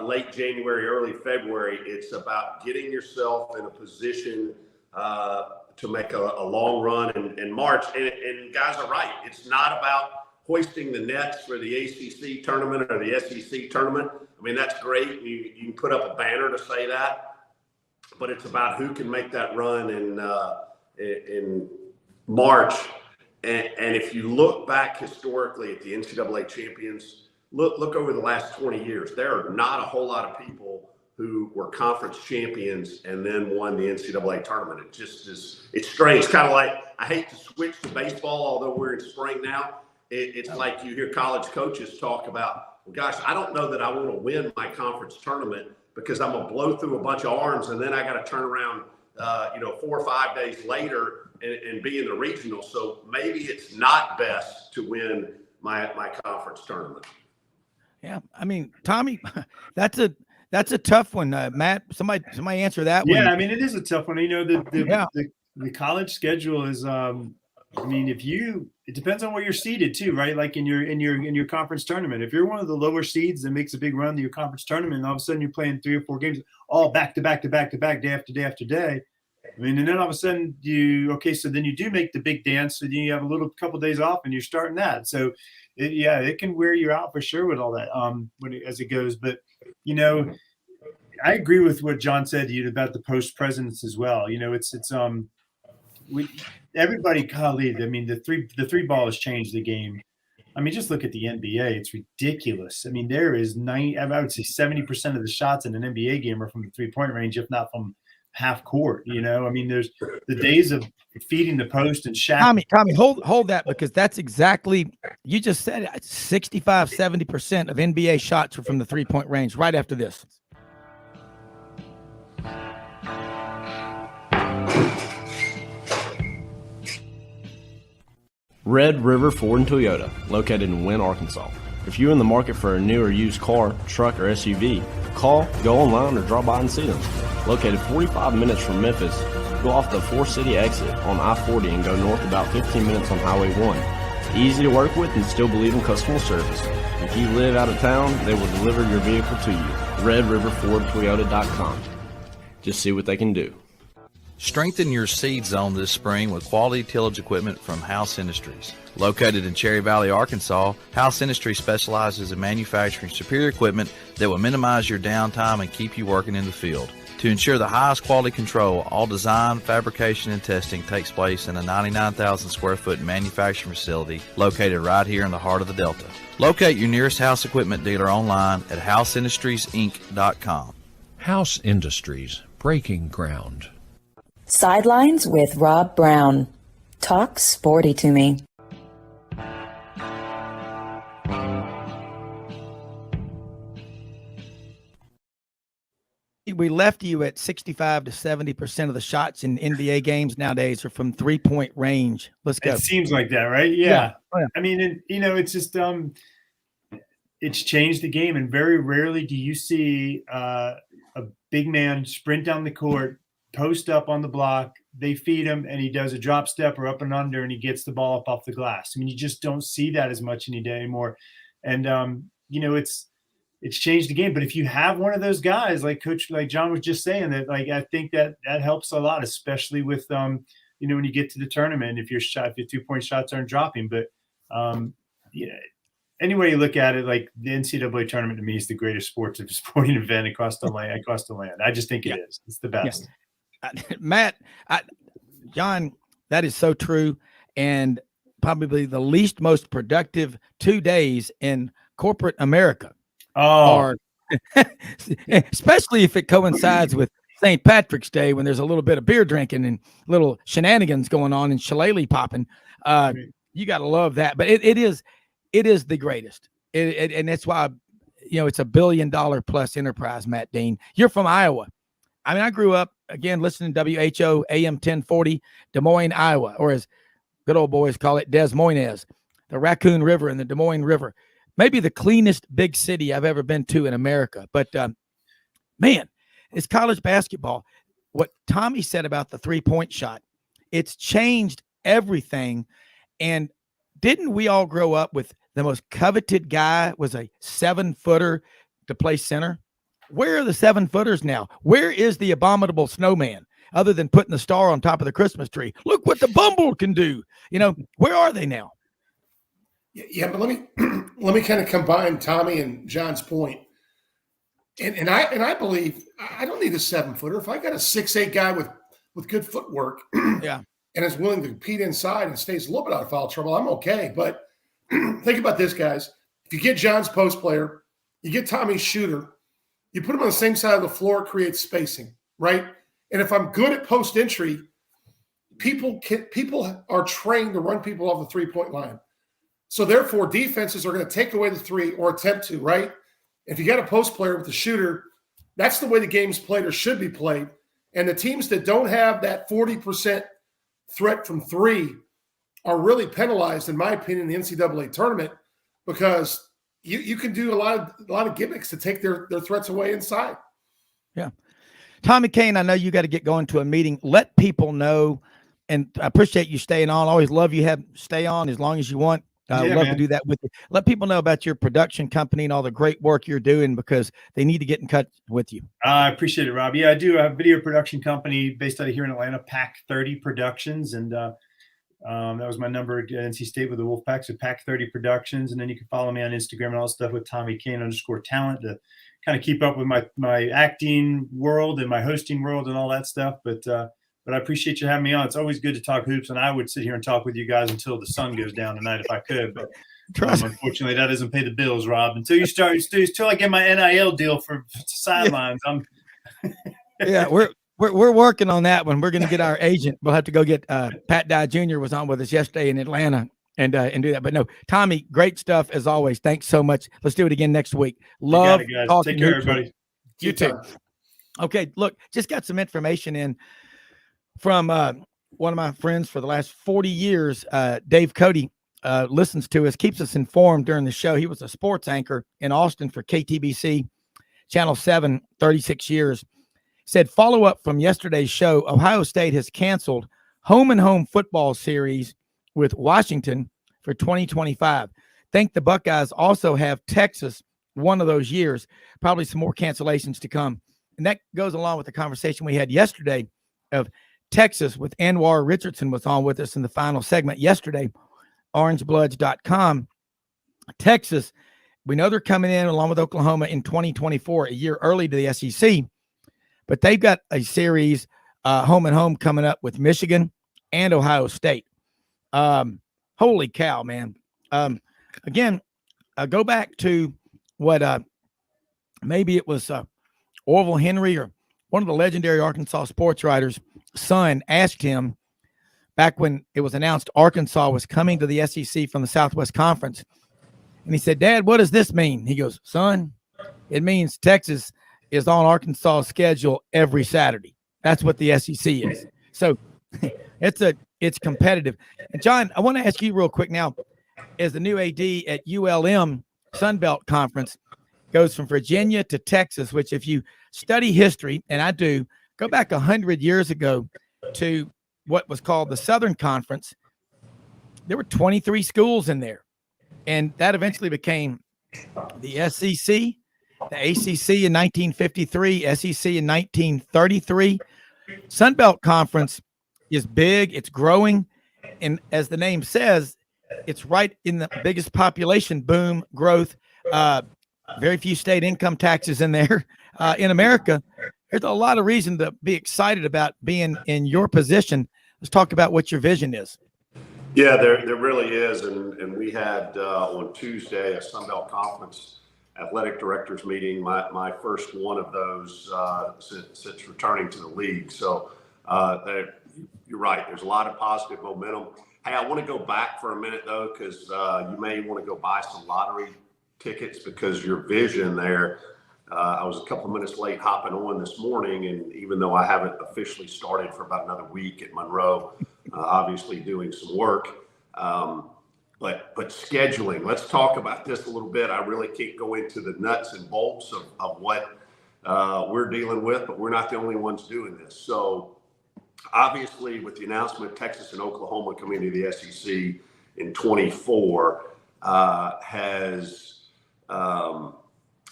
late January, early February. It's about getting yourself in a position to make a long run in March. And guys are right. It's not about hoisting the nets for the ACC tournament or the SEC tournament. I mean, that's great. You can put up a banner to say that, but it's about who can make that run in March. And if you look back historically at the NCAA champions, look over the last 20 years, there are not a whole lot of people who were conference champions and then won the NCAA tournament. It just is, it's strange. It's kind of like, I hate to switch to baseball, although we're in spring now. It's like you hear college coaches talk about, well, gosh, I don't know that I want to win my conference tournament because I'm going to blow through a bunch of arms and then I got to turn around, 4 or 5 days later and be in the regional. So maybe it's not best to win my conference tournament. Yeah. I mean, Tommy, that's a tough one. Matt, somebody answer that one. Yeah. I mean, it is a tough one. The college schedule is, it depends on where you're seeded too, right? Like in your conference tournament, if you're one of the lower seeds that makes a big run to your conference tournament, and all of a sudden you're playing 3 or 4 games all back to back, day after day after day. I mean, and then all of a sudden so then you do make the big dance, so then you have a couple days off and you're starting that. So it can wear you out for sure with all that as it goes. But I agree with what John said to you about the post presence as well. Everybody, golly, I mean, the three ball has changed the game. I mean, just look at the NBA. It's ridiculous. I mean, there is I would say 70% of the shots in an NBA game are from the 3-point range, if not from half court. I mean, there's the days of feeding the post and Shaq. Tommy, hold that, because that's exactly, you just said it. 65, 70% of NBA shots are from the 3-point range right after this. Red River Ford and Toyota, located in Wynne, Arkansas. If you're in the market for a new or used car, truck, or SUV, call, go online, or drop by and see them. Located 45 minutes from Memphis, go off the 4-city exit on I-40 and go north about 15 minutes on Highway 1. Easy to work with and still believe in customer service. If you live out of town, they will deliver your vehicle to you. RedRiverFordToyota.com. Just see what they can do. Strengthen your seed zone this spring with quality tillage equipment from House Industries. Located in Cherry Valley, Arkansas, House Industries specializes in manufacturing superior equipment that will minimize your downtime and keep you working in the field. To ensure the highest quality control, all design, fabrication, and testing takes place in a 99,000 square foot manufacturing facility located right here in the heart of the Delta. Locate your nearest House equipment dealer online at houseindustriesinc.com. House Industries, breaking ground. Sidelines with Rob Browne. Talk sporty to me. We left you at 65 to 70% of the shots in NBA games nowadays are from 3-point range. Let's go. It seems like that, right? Yeah. Oh, yeah. I mean, it's just it's changed the game, and very rarely do you see a big man sprint down the court, post up on the block, they feed him, and he does a drop step or up and under, and he gets the ball up off the glass. I mean, you just don't see that as much any day anymore. And it's changed the game. But if you have one of those guys like John was just saying, that like I think that helps a lot, especially with when you get to the tournament, if your 2-point shots aren't dropping. But any way you look at it, like the NCAA tournament to me is the greatest sporting event across the land. I just think it is. It's the best. Matt, John, that is so true, and probably the most productive 2 days in corporate America. Are especially if it coincides with St. Patrick's Day, when there's a little bit of beer drinking and little shenanigans going on and shillelagh popping. You got to love that. But it is the greatest. And that's why, it's $1 billion plus enterprise, Matt Dean. You're from Iowa. I mean, I grew up, again, listening to WHO AM 1040, Des Moines, Iowa, or as good old boys call it, Des Moines, the Raccoon River and the Des Moines River. Maybe the cleanest big city I've ever been to in America. But, man, it's college basketball. What Tommy said about the 3-point shot, it's changed everything. And didn't we all grow up with the most coveted guy was a 7-footer to play center? Where are the 7-footers now? Where is the abominable snowman, other than putting the star on top of the Christmas tree? Look what the Bumble can do. Where are they now? Yeah, but let me kind of combine Tommy and John's point. And I believe I don't need a 7-footer. If I got a 6'8" guy with good footwork, and is willing to compete inside and stays a little bit out of foul trouble, I'm okay. But think about this, guys. If you get John's post player, you get Tommy's shooter, you put them on the same side of the floor, it creates spacing, right? And if I'm good at post entry, people are trained to run people off the 3-point line. So therefore, defenses are going to take away the 3 or attempt to, right? If you got a post player with a shooter, that's the way the game's played or should be played. And the teams that don't have that 40% threat from 3 are really penalized, in my opinion, in the NCAA tournament, because you can do a lot of gimmicks to take their threats away inside. Yeah. Tommy Kane, I know you got to get going to a meeting. Let people know, and I appreciate you staying on. Always love you. Stay on as long as you want. I'd love to do that with you. Let people know about your production company and all the great work you're doing, because they need to get in touch with you. I appreciate it, Rob. Yeah, I do have a video production company based out of here in Atlanta, Pack 30 Productions. And that was my number at NC State with the Wolfpack, so Pack 30 Productions. And then you can follow me on Instagram and all that stuff with Tommy Kane _talent to kind of keep up with my acting world and my hosting world and all that stuff. But I appreciate you having me on. It's always good to talk hoops, and I would sit here and talk with you guys until the sun goes down tonight if I could. But unfortunately, that doesn't pay the bills, Rob. Until I get my NIL deal for Sidelines, Yeah, we're working on that one. We're going to get our agent. We'll have to go get Pat Dye Jr. was on with us yesterday in Atlanta and do that. But no, Tommy, great stuff as always. Thanks so much. Let's do it again next week. Love talking. Take care, everybody. You too. Okay, look, just got some information in from one of my friends for the last 40 years, Dave Cody, listens to us, keeps us informed during the show. He was a sports anchor in Austin for KTBC, Channel 7, 36 years. Said, follow up from yesterday's show, Ohio State has canceled home and home football series with Washington for 2025. Think the Buckeyes also have Texas one of those years, probably some more cancellations to come. And that goes along with the conversation we had yesterday of Texas with Anwar Richardson was on with us in the final segment yesterday, orangebloods.com. Texas, we know they're coming in along with Oklahoma in 2024, a year early to the SEC, but they've got a series home and home coming up with Michigan and Ohio State. Holy cow, man. Again, go back to what maybe it was Orville Henry or one of the legendary Arkansas sports writers' son asked him back when it was announced Arkansas was coming to the SEC from the Southwest Conference. And he said, Dad, what does this mean? He goes, son, it means Texas is on Arkansas' schedule every Saturday. That's what the SEC is. So it's competitive. And John, I want to ask you real quick now, as the new AD at ULM Sunbelt Conference goes from Virginia to Texas, which if you study history, and I do, go back 100 years ago to what was called the Southern Conference. There were 23 schools in there, and that eventually became the SEC, the ACC in 1953, SEC in 1933. Sun Belt Conference is big. It's growing. And as the name says, it's right in the biggest population boom growth. Very few state income taxes in there. In America, there's a lot of reason to be excited about being in your position. Let's talk about what your vision is. Yeah, there really is. And we had on Tuesday a Sun Belt Conference athletic directors meeting, my first one of those since returning to the league. So you're right. There's a lot of positive momentum. Hey, I want to go back for a minute, though, because you may want to go buy some lottery tickets because your vision there. I was a couple minutes late hopping on this morning, and even though I haven't officially started for about another week at Monroe, obviously doing some work, but scheduling. Let's talk about this a little bit. I really can't go into the nuts and bolts of what we're dealing with, but we're not the only ones doing this. So obviously, with the announcement of Texas and Oklahoma coming to the SEC in 24, has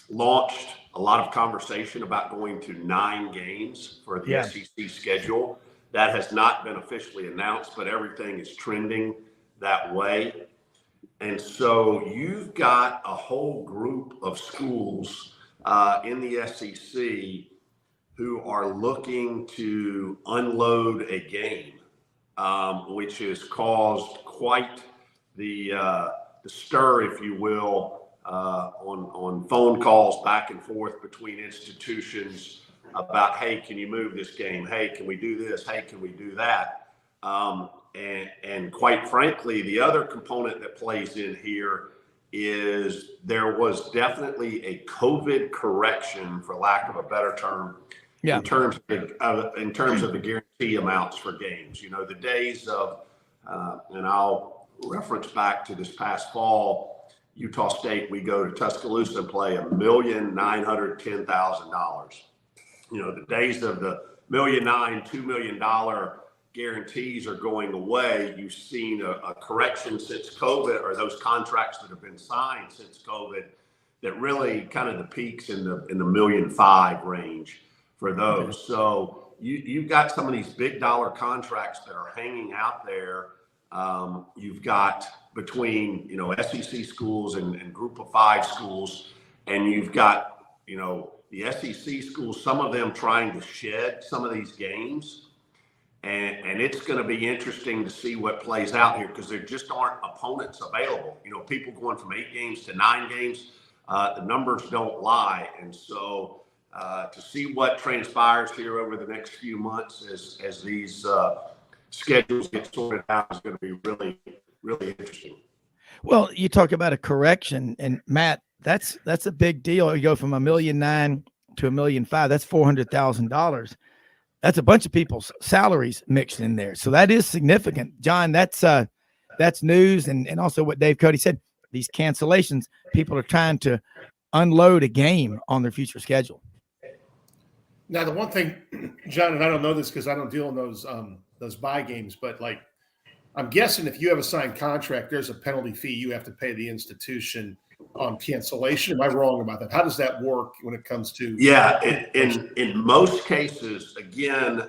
launched a lot of conversation about going to 9 games for the SEC schedule. That has not been officially announced, but everything is trending that way. And so you've got a whole group of schools in the SEC who are looking to unload a game, which has caused quite the stir, if you will, on phone calls back and forth between institutions about, hey, can you move this game? Hey, can we do this? Hey, can we do that? And quite frankly, the other component that plays in here is there was definitely a COVID correction, for lack of a better term, in terms of the guarantee amounts for games. You know, the days of, and I'll reference back to this past fall, Utah State, we go to Tuscaloosa and play $1,910,000. You know, the days of the $1.9 million, $2 million guarantees are going away. You've seen a correction since COVID, or those contracts that have been signed since COVID, that really kind of the peaks in the $1.5 million range for those. Okay. So you've got some of these big dollar contracts that are hanging out there. You've got between, you know, SEC schools and group of 5 schools, and you've got, you know, the SEC schools, some of them trying to shed some of these games. And it's going to be interesting to see what plays out here, because there just aren't opponents available. You know, people going from 8 games to 9 games, the numbers don't lie. And so to see what transpires here over the next few months as these schedules get sorted out is going to be really, really interesting. Well, you talk about a correction, and Matt, that's a big deal. You go from $1.9 million to $1.5 million. That's $400,000. That's a bunch of people's salaries mixed in there. So that is significant. John, that's news. And also what Dave Cody said, these cancellations, people are trying to unload a game on their future schedule. Now, the one thing, John, and I don't know this because I don't deal in those buy games, but like, I'm guessing if you have a signed contract, there's a penalty fee you have to pay the institution on cancellation. Am I wrong about that? How does that work when it comes to? Yeah, in most cases, again,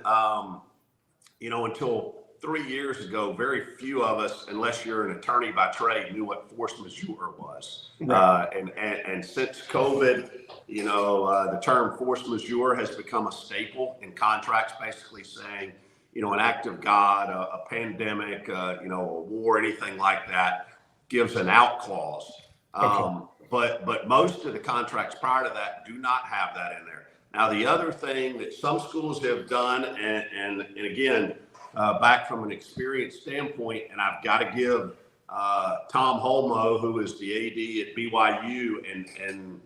you know, until 3 years ago, very few of us, unless you're an attorney by trade, knew what force majeure was. Right. And since COVID, you know, the term force majeure has become a staple in contracts, basically saying, you know, an act of God, a pandemic, you know, a war, anything like that, gives an out clause. Okay. But most of the contracts prior to that do not have that in there. Now, the other thing that some schools have done, and again, back from an experience standpoint, and I've got to give Tom Holmoe, who is the AD at BYU, and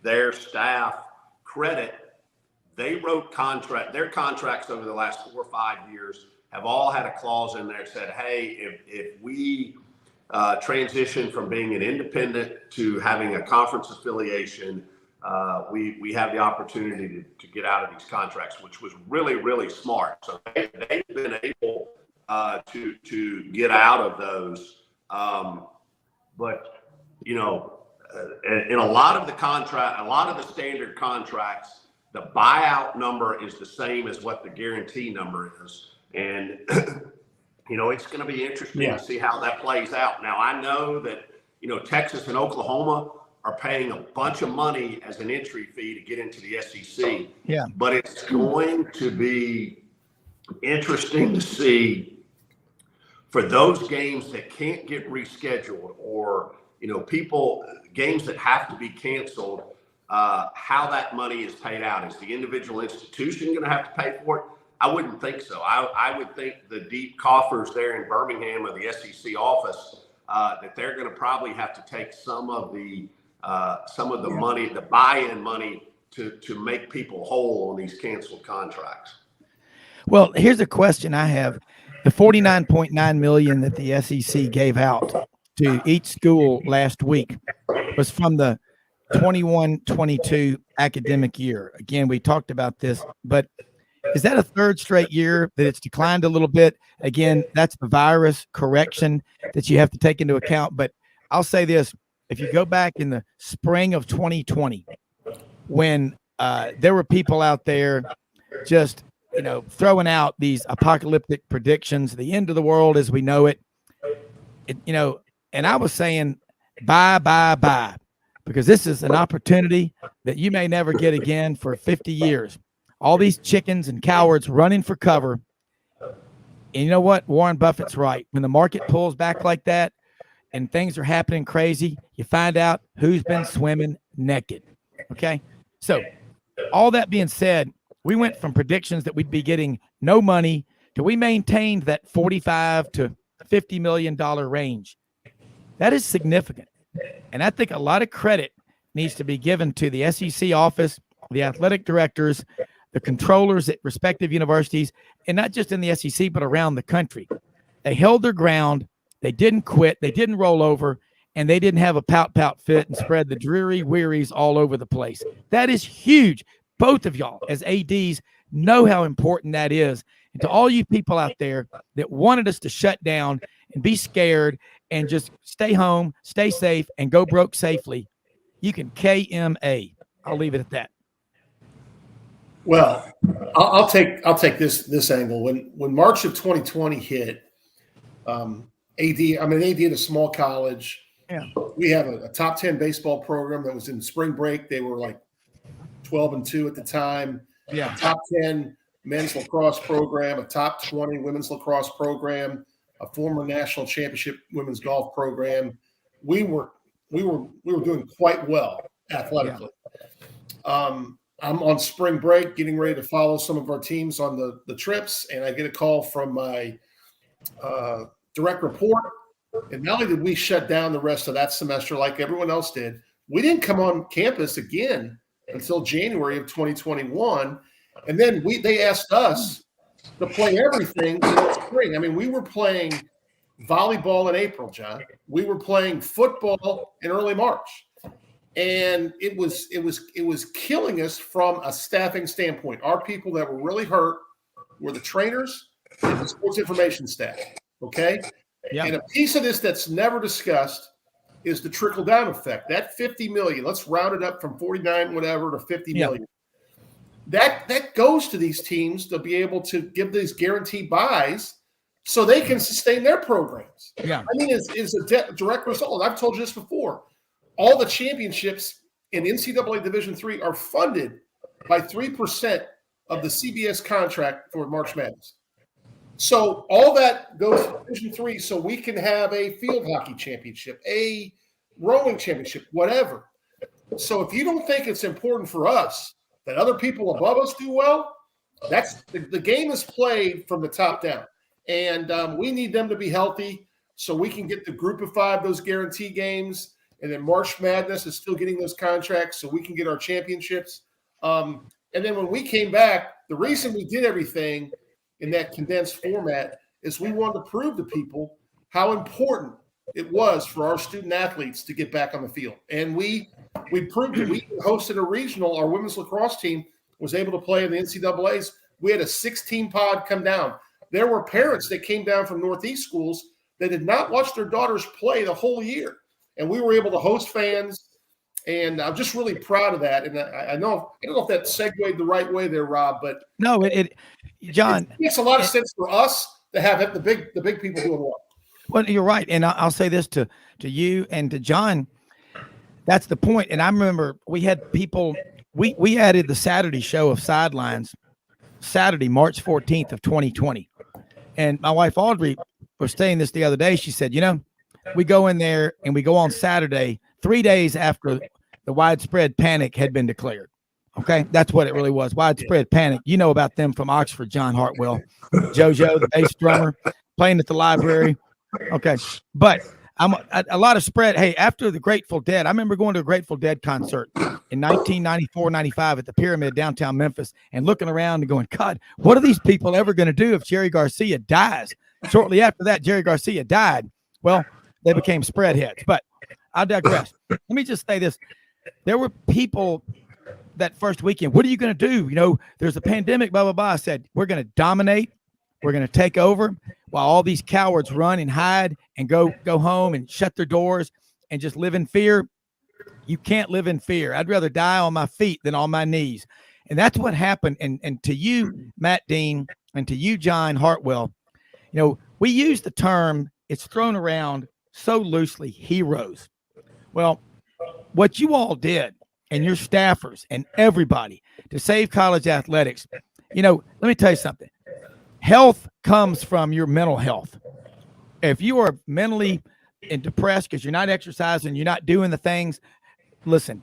their staff credit. They wrote their contracts over the last 4 or 5 years have all had a clause in there that said, hey, if we transition from being an independent to having a conference affiliation, we have the opportunity to get out of these contracts, which was really, really smart. So they've been able to get out of those. But, you know, in a lot of the standard contracts, the buyout number is the same as what the guarantee number is. And, it's going to be interesting to see how that plays out. Now, I know that, Texas and Oklahoma are paying a bunch of money as an entry fee to get into the SEC. Yeah. But it's going to be interesting to see for those games that can't get rescheduled or, games that have to be canceled, how that money is paid out. Is the individual institution going to have to pay for it? I wouldn't think so. I would think the deep coffers there in Birmingham of the SEC office, that they're going to probably have to take some of the money, the buy-in money to make people whole on these canceled contracts. Well, here's a question I have. The $49.9 million that the SEC gave out to each school last week was from the 21-22 academic year. Again, we talked about this, but is that a third straight year that it's declined a little bit? Again, that's the virus correction that you have to take into account. But I'll say this, if you go back in the spring of 2020, when there were people out there just, throwing out these apocalyptic predictions, the end of the world as we know it, and I was saying, bye, because this is an opportunity that you may never get again for 50 years. All these chickens and cowards running for cover. And you know what? Warren Buffett's right. When the market pulls back like that and things are happening crazy, you find out who's been swimming naked. Okay? So all that being said, we went from predictions that we'd be getting no money to we maintained that $45 to $50 million range. That is significant. And I think a lot of credit needs to be given to the SEC office, the athletic directors, the controllers at respective universities, and not just in the SEC, but around the country. They held their ground. They didn't quit. They didn't roll over, and they didn't have a pout fit and spread the dreary wearies all over the place. That is huge. Both of y'all as ADs know how important that is. And to all you people out there that wanted us to shut down and be scared and just stay home, stay safe, and go broke safely, you can KMA. I'll leave it at that. Well, I'll take this angle. When March of 2020 hit, AD at a small college. Yeah. We have a top 10 baseball program that was in spring break. They were like 12-2 at the time. Yeah. A top 10 men's lacrosse program, a top 20 women's lacrosse program, a former national championship women's golf program. We were doing quite well athletically. Yeah. I'm on spring break, getting ready to follow some of our teams on the trips, and I get a call from my direct report. And not only did we shut down the rest of that semester like everyone else did, we didn't come on campus again until January of 2021. And then they asked us to play everything in the spring. I mean, we were playing volleyball in April, John. We were playing football in early March. And it was killing us from a staffing standpoint. Our people that were really hurt were the trainers and the sports information staff. Okay. Yeah. And a piece of this that's never discussed is the trickle down effect. That $50 million, let's round it up from 49 whatever to 50 million. That goes to these teams to be able to give these guaranteed buys so they can sustain their programs. Yeah. I mean, it's a direct result. I've told you this before. All the championships in NCAA Division III are funded by 3% of the CBS contract for March Madness. So all that goes to Division III so we can have a field hockey championship, a rowing championship, whatever. So if you don't think it's important for us that other people above us do well, that's the game is played from the top down. And we need them to be healthy so we can get the group of 5, those guarantee games. And then March Madness is still getting those contracts so we can get our championships. And then when we came back, the reason we did everything in that condensed format is we wanted to prove to people how important it was for our student athletes to get back on the field. And we proved it. We hosted a regional. Our women's lacrosse team was able to play in the NCAAs. We had a 16 pod come down. There were parents that came down from Northeast schools that did not watch their daughters play the whole year. And we were able to host fans. And I'm just really proud of that. And I don't know if that segued the right way there, Rob, but No, John, it makes a lot of sense for us to have the big people doing well. Well, you're right. And I'll say this to you and to John. That's the point. And I remember we had people, we added the Saturday show of Sidelines, Saturday, March 14th of 2020. And my wife, Audrey, was saying this the other day. She said, we go in there and we go on Saturday, 3 days after the widespread panic had been declared. Okay. That's what it really was. Widespread panic. You know about them from Oxford, John Hartwell, JoJo, the bass drummer, playing at the library. Okay. But I'm a lot of spread. Hey, after the Grateful Dead, I remember going to a Grateful Dead concert in 1994, 95 at the Pyramid, downtown Memphis, and looking around and going, God, what are these people ever going to do if Jerry Garcia dies? Shortly after that, Jerry Garcia died. Well, they became spread heads, but I digress. Let me just say this. There were people that first weekend, what are you going to do? There's a pandemic, blah, blah, blah. I said, we're going to dominate. We're going to take over while all these cowards run and hide and go home and shut their doors and just live in fear. You can't live in fear. I'd rather die on my feet than on my knees. And that's what happened. And to you, Matt Dean, and to you, John Hartwell, we use the term, it's thrown around so loosely, heroes. Well, what you all did and your staffers and everybody to save college athletics, let me tell you something. Health comes from your mental health. If you are mentally depressed because you're not exercising, you're not doing the things, listen,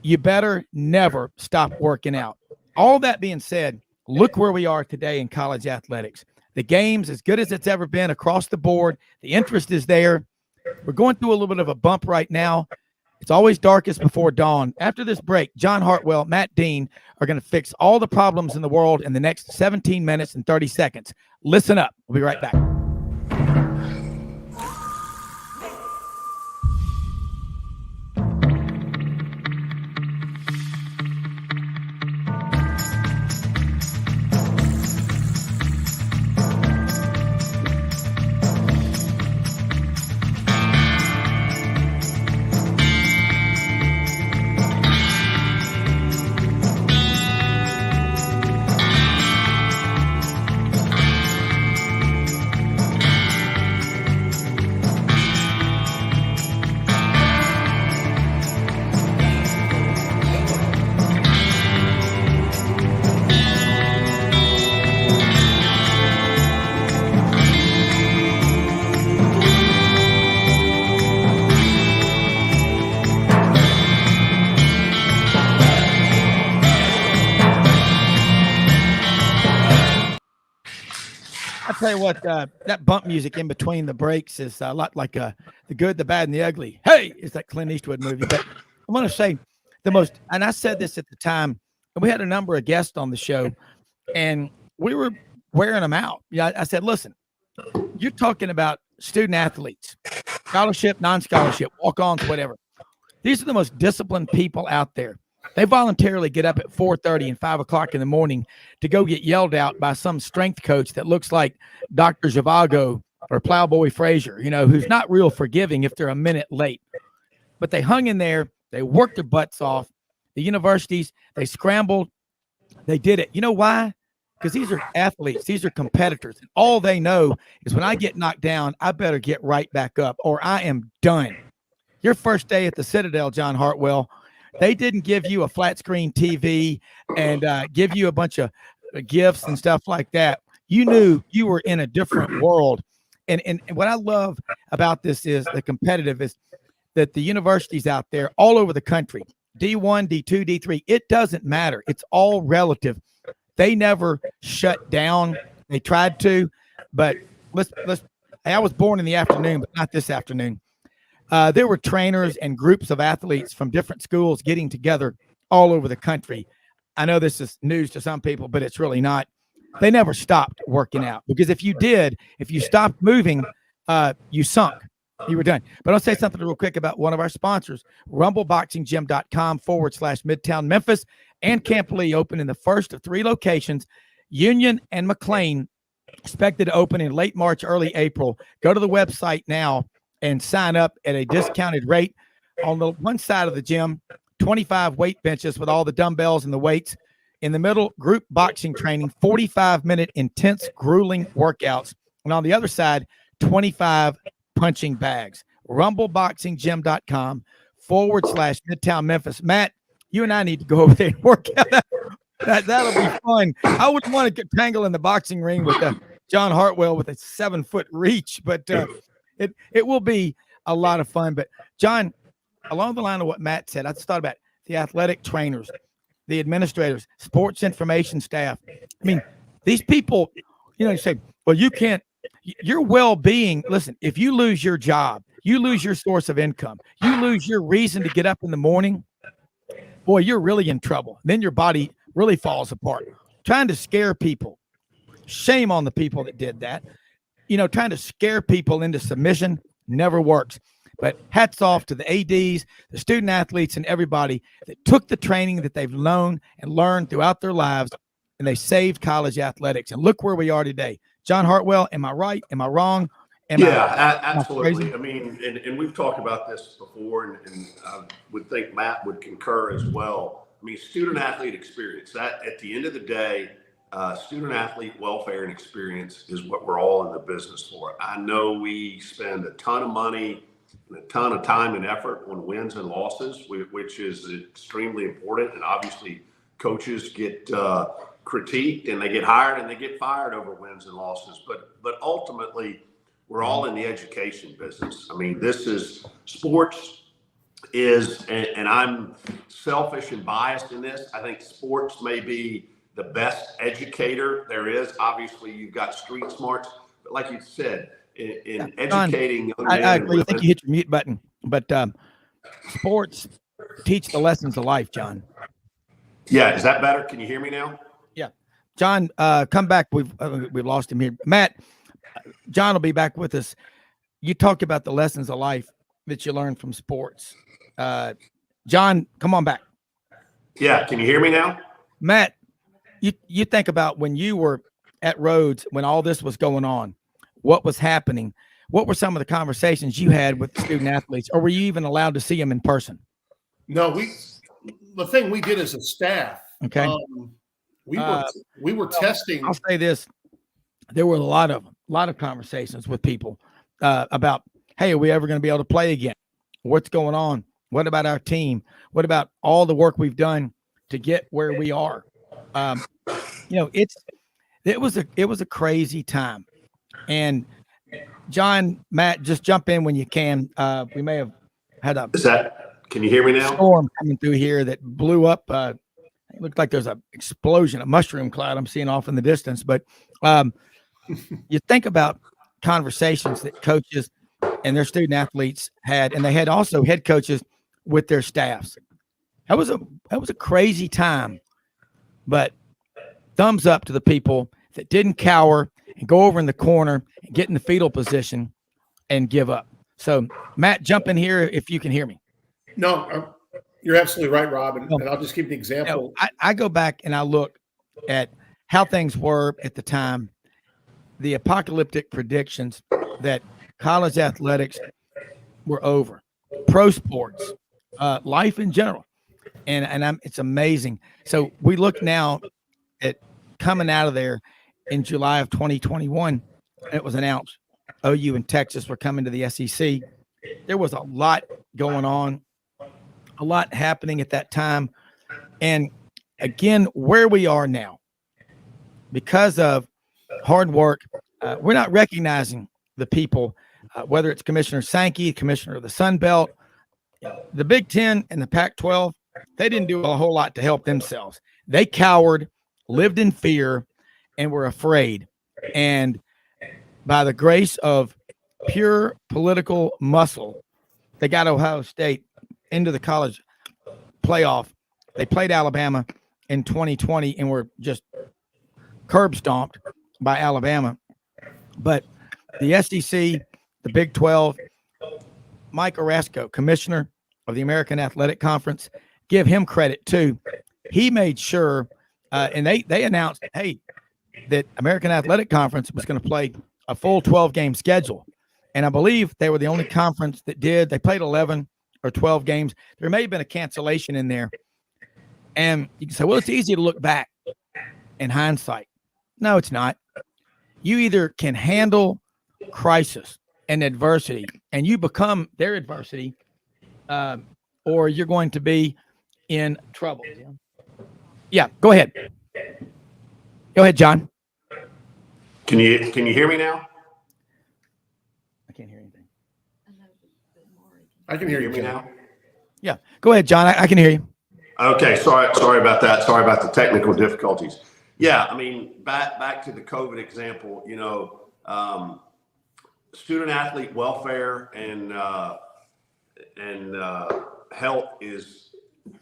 you better never stop working out. All that being said, look where we are today in college athletics. The game's as good as it's ever been across the board. The interest is there. We're going through a little bit of a bump right now. It's always darkest before dawn. After this break, John Hartwell, Matt Dean are going to fix all the problems in the world in the next 17 minutes and 30 seconds. Listen up. We'll be right back. Tell you what, that bump music in between the breaks is a lot like The Good, the Bad, and the Ugly. Hey, it's that Clint Eastwood movie. But I want to say and I said this at the time, and we had a number of guests on the show, and we were wearing them out. I said, listen, you're talking about student athletes, scholarship, non-scholarship, walk-ons, whatever. These are the most disciplined people out there. They voluntarily get up at 4:30 and 5 o'clock in the morning to go get yelled at by some strength coach that looks like Dr. Zhivago or Plowboy Frazier, who's not real forgiving if they're a minute late. But they hung in there. They worked their butts off. The universities, they scrambled. They did it. You know why? Because these are athletes. These are competitors. And all they know is when I get knocked down, I better get right back up or I am done. Your first day at the Citadel, John Hartwell, they didn't give you a flat screen TV and give you a bunch of gifts and stuff like that. You knew you were in a different world. And what I love about this is the competitive is that the universities out there all over the country, D1, D2, D3, it doesn't matter. It's all relative. They never shut down. They tried to, but I was born in the afternoon, but not this afternoon. There were trainers and groups of athletes from different schools getting together all over the country. I know this is news to some people, but it's really not. They never stopped working out because if you stopped moving, you sunk. You were done. But I'll say something real quick about one of our sponsors, rumbleboxinggym.com/Midtown Memphis and Camp Lee open in the first of 3 locations, Union and McLean, expected to open in late March, early April. Go to the website now and sign up at a discounted rate. On the one side of the gym, 25 weight benches with all the dumbbells and the weights. In the middle, group boxing training, 45-minute intense, grueling workouts. And on the other side, 25 punching bags. rumbleboxinggym.com/Midtown Memphis. Matt, you and I need to go over there and work out. That'll be fun. I wouldn't want to get tangled in the boxing ring with John Hartwell with a 7-foot reach, but it will be a lot of fun. But John, along the line of what Matt said, I just thought about the athletic trainers, the administrators, sports information staff. I mean, these people, you say, well, you can't, your well-being. Listen, if you lose your job, you lose your source of income, you lose your reason to get up in the morning, boy, you're really in trouble. Then your body really falls apart. Trying to scare people. Shame on the people that did that. Trying to scare people into submission never works. But hats off to the ADs, the student athletes, and everybody that took the training that they've known and learned throughout their lives, and they saved college athletics. And look where we are today. John Hartwell, am I right? Am I wrong? Absolutely. I mean, and we've talked about this before, and I would think Matt would concur as well. I mean, student athlete experience, that at the end of the day, student athlete welfare and experience is what we're all in the business for. I know we spend a ton of money and a ton of time and effort on wins and losses, which is extremely important. And obviously coaches get critiqued and they get hired and they get fired over wins and losses. But ultimately, we're all in the education business. I mean, this is sports is, and I'm selfish and biased in this, I think sports may be the best educator there is. Obviously, you've got street smarts, but like you said, in educating young men, I agree. I think you hit your mute button, but sports teach the lessons of life, John. Yeah, is that better? Can you hear me now? Yeah, John, come back. We've lost him here. Matt, John will be back with us. You talked about the lessons of life that you learned from sports. John, come on back. Yeah, can you hear me now? Matt, you think about when you were at Rhodes, when all this was going on, what was happening? What were some of the conversations you had with student athletes, or were you even allowed to see them in person? No, the thing we did as a staff, okay, we were testing. I'll say this: there were a lot of conversations with people about, hey, are we ever going to be able to play again? What's going on? What about our team? What about all the work we've done to get where we are? It was a crazy time. And John, Matt, just jump in when you can. We may have had can you hear me now? Storm coming through here that blew up. It looked like there's an explosion, a mushroom cloud I'm seeing off in the distance. But you think about conversations that coaches and their student athletes had, and they had also head coaches with their staffs. That was a crazy time, but thumbs up to the people that didn't cower and go over in the corner and get in the fetal position and give up. So Matt, jump in here if you can hear me. No, you're absolutely right, Rob. And I'll just give you an example. I go back and I look at how things were at the time, the apocalyptic predictions that college athletics were over, pro sports, life in general. And it's amazing. So we look now at coming out of there in July of 2021. It was announced OU and Texas were coming to the SEC. There was a lot going on, a lot happening at that time. And again, where we are now, because of hard work, we're not recognizing the people, whether it's Commissioner Sankey, Commissioner of the Sun Belt, the Big Ten and the Pac-12, they didn't do a whole lot to help themselves. They cowered, lived in fear, and were afraid. And by the grace of pure political muscle, they got Ohio State into the college playoff. They played Alabama in 2020 and were just curb stomped by Alabama. But the SEC, the Big 12, Mike Orozco, commissioner of the American Athletic Conference, give him credit too. He made sure, and they announced, hey, that American Athletic Conference was going to play a full 12-game schedule. And I believe they were the only conference that did. They played 11 or 12 games. There may have been a cancellation in there. And you can say, well, it's easy to look back in hindsight. No, it's not. You either can handle crisis and adversity, and you become their adversity, or you're going to be in trouble. Yeah, go ahead. Go ahead, John. Can you hear me now? I can't hear anything. I can hear you me now. Yeah, go ahead, John. I can hear you. Okay, sorry about that. Sorry about the technical difficulties. Yeah, I mean, back to the COVID example. Student athlete welfare and health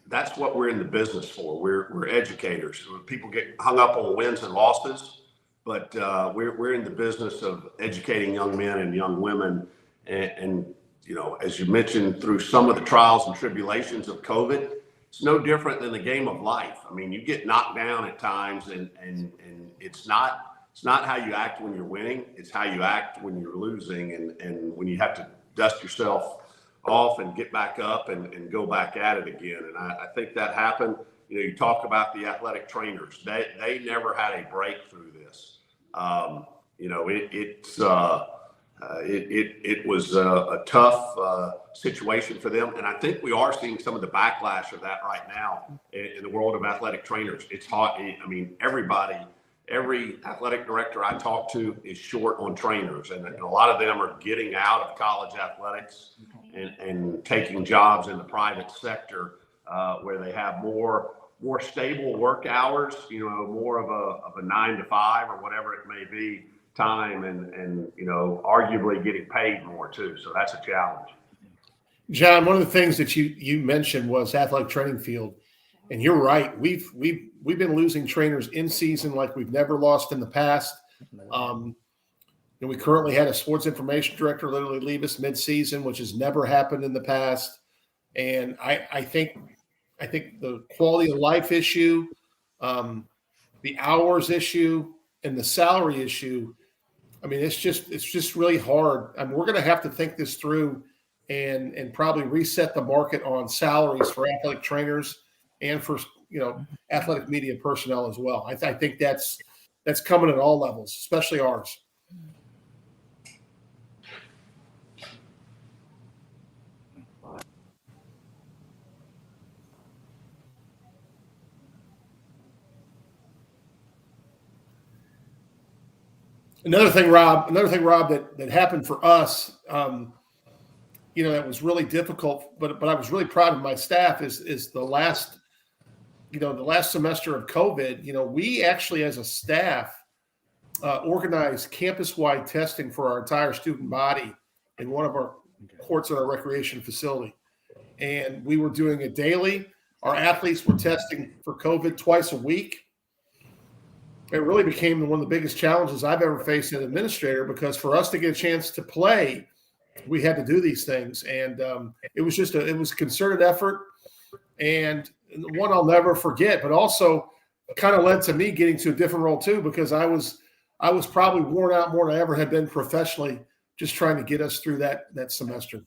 that's what we're in the business for. We're educators. People get hung up on wins and losses, but we're in the business of educating young men and young women. And as you mentioned, through some of the trials and tribulations of COVID, it's no different than the game of life. I mean, you get knocked down at times, and it's not how you act when you're winning. It's how you act when you're losing, and when you have to dust yourself off and get back up and go back at it again. And I think that happened. You talk about the athletic trainers. They never had a break through this. It was a tough situation for them. And I think we are seeing some of the backlash of that right now in the world of athletic trainers. It's hot. I mean, every athletic director I talk to is short on trainers. And a lot of them are getting out of college athletics and taking jobs in the private sector where they have more stable work hours, more of a 9 to 5 or whatever it may be time, and arguably getting paid more too. So that's a challenge. John, one of the things that you mentioned was athletic training field, and you're right. We've been losing trainers in season like we've never lost in the past. We currently had a sports information director literally leave us mid-season, which has never happened in the past. And I think the quality of life issue, the hours issue, and the salary issue, I mean, it's just really hard. I mean, we're going to have to think this through and probably reset the market on salaries for athletic trainers and for athletic media personnel as well. I think that's coming at all levels, especially ours. Another thing, Rob, that happened for us, that was really difficult, but I was really proud of my staff is the last semester of COVID, we actually as a staff organized campus-wide testing for our entire student body in one of our courts at our recreation facility. And we were doing it daily. Our athletes were testing for COVID twice a week. It really became one of the biggest challenges I've ever faced as an administrator, because for us to get a chance to play, we had to do these things. And it was a concerted effort, and one I'll never forget, but also kind of led to me getting to a different role too, because I was probably worn out more than I ever had been professionally, just trying to get us through that semester.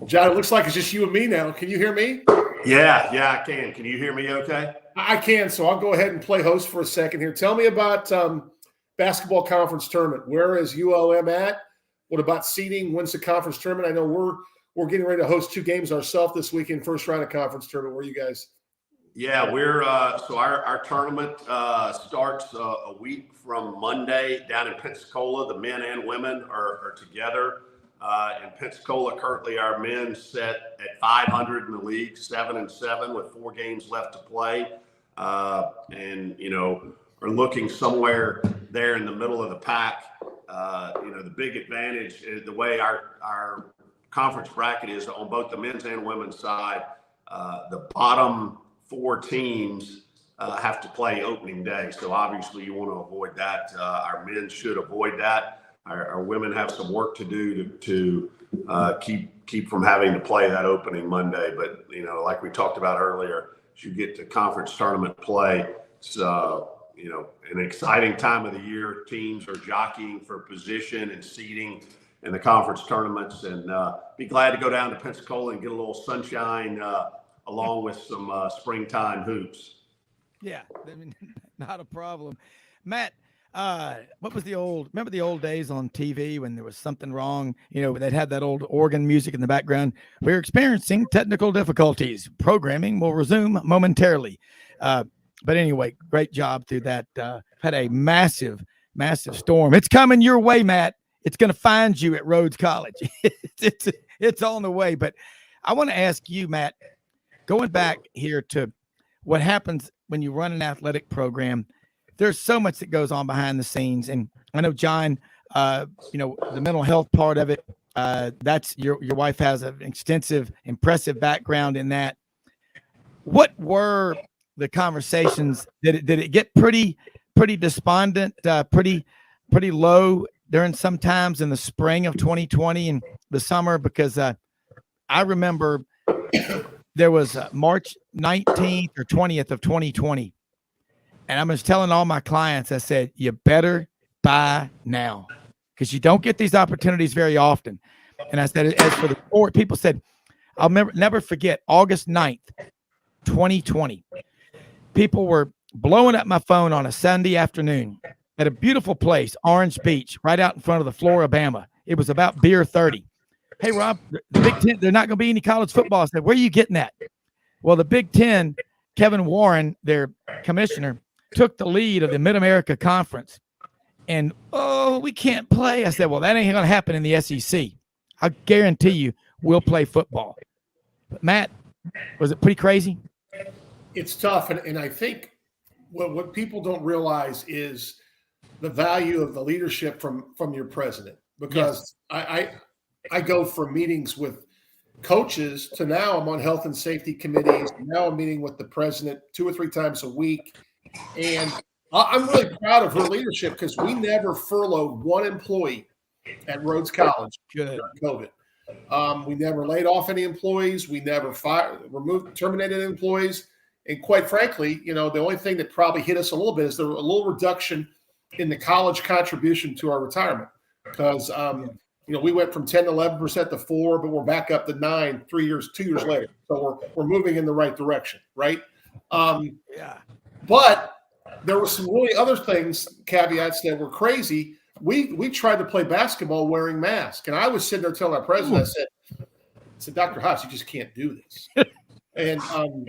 John, it looks like it's just you and me now. Can you hear me? Yeah, I can. Can you hear me okay? I can, so I'll go ahead and play host for a second here. Tell me about basketball conference tournament. Where is ULM at? What about seeding? When's the conference tournament? I know we're getting ready to host 2 games ourselves this weekend, first round of conference tournament. Where are you guys? Yeah, we're so our tournament starts a week from Monday down in Pensacola. The men and women are together. In Pensacola, currently our men set at 500 in the league, 7-7 with 4 games left to play, and are looking somewhere there in the middle of the pack. The big advantage is the way our conference bracket is on both the men's and women's side. The bottom 4 teams have to play opening day, so obviously you want to avoid that. Our men should avoid that. Our women have some work to do to keep from having to play that opening Monday. But like we talked about earlier, as you get to conference tournament play, it's an exciting time of the year. Teams are jockeying for position and seeding in the conference tournaments, and be glad to go down to Pensacola and get a little sunshine along with some springtime hoops. Yeah, I mean, not a problem. Matt, what was remember the old days on TV when there was something wrong? They'd have that old organ music in the background. We're experiencing technical difficulties. Programming will resume momentarily. But anyway, great job through that. Had a massive, massive storm. It's coming your way, Matt. It's going to find you at Rhodes College. it's on the way. But I want to ask you, Matt, going back here to what happens when you run an athletic program. There's so much that goes on behind the scenes. And I know, John, the mental health part of it, that's your wife has an extensive, impressive background in that. What were the conversations? Did it get pretty despondent, pretty low during some times in the spring of 2020 and the summer? Because I remember there was March 19th or 20th of 2020. And I was telling all my clients, I said, you better buy now because you don't get these opportunities very often. And I said, as for the sport, people said, I'll never forget August 9th, 2020. People were blowing up my phone on a Sunday afternoon at a beautiful place, Orange Beach, right out in front of the Floribama. It was about beer 30. Hey, Rob, the Big Ten, there's not going to be any college football. I said, where are you getting that? Well, the Big Ten, Kevin Warren, their commissioner, took the lead of the Mid-America Conference. And, we can't play. I said, well, that ain't going to happen in the SEC. I guarantee you we'll play football. But, Matt, was it pretty crazy? It's tough. And I think what people don't realize is the value of the leadership from your president. Because yes. I go from meetings with coaches to now I'm on health and safety committees. Now I'm meeting with the president 2 or 3 times a week. And I'm really proud of her leadership because we never furloughed one employee at Rhodes College during COVID. We never laid off any employees. We never terminated employees. And quite frankly, the only thing that probably hit us a little bit is there was a little reduction in the college contribution to our retirement because, we went from 10 to 11% to 4%, but we're back up to 9 2 years later. So we're moving in the right direction, right? But there were some really other caveats that were crazy. We tried to play basketball wearing masks. And I was sitting there telling our president, I said, Dr. Haas, you just can't do this. And so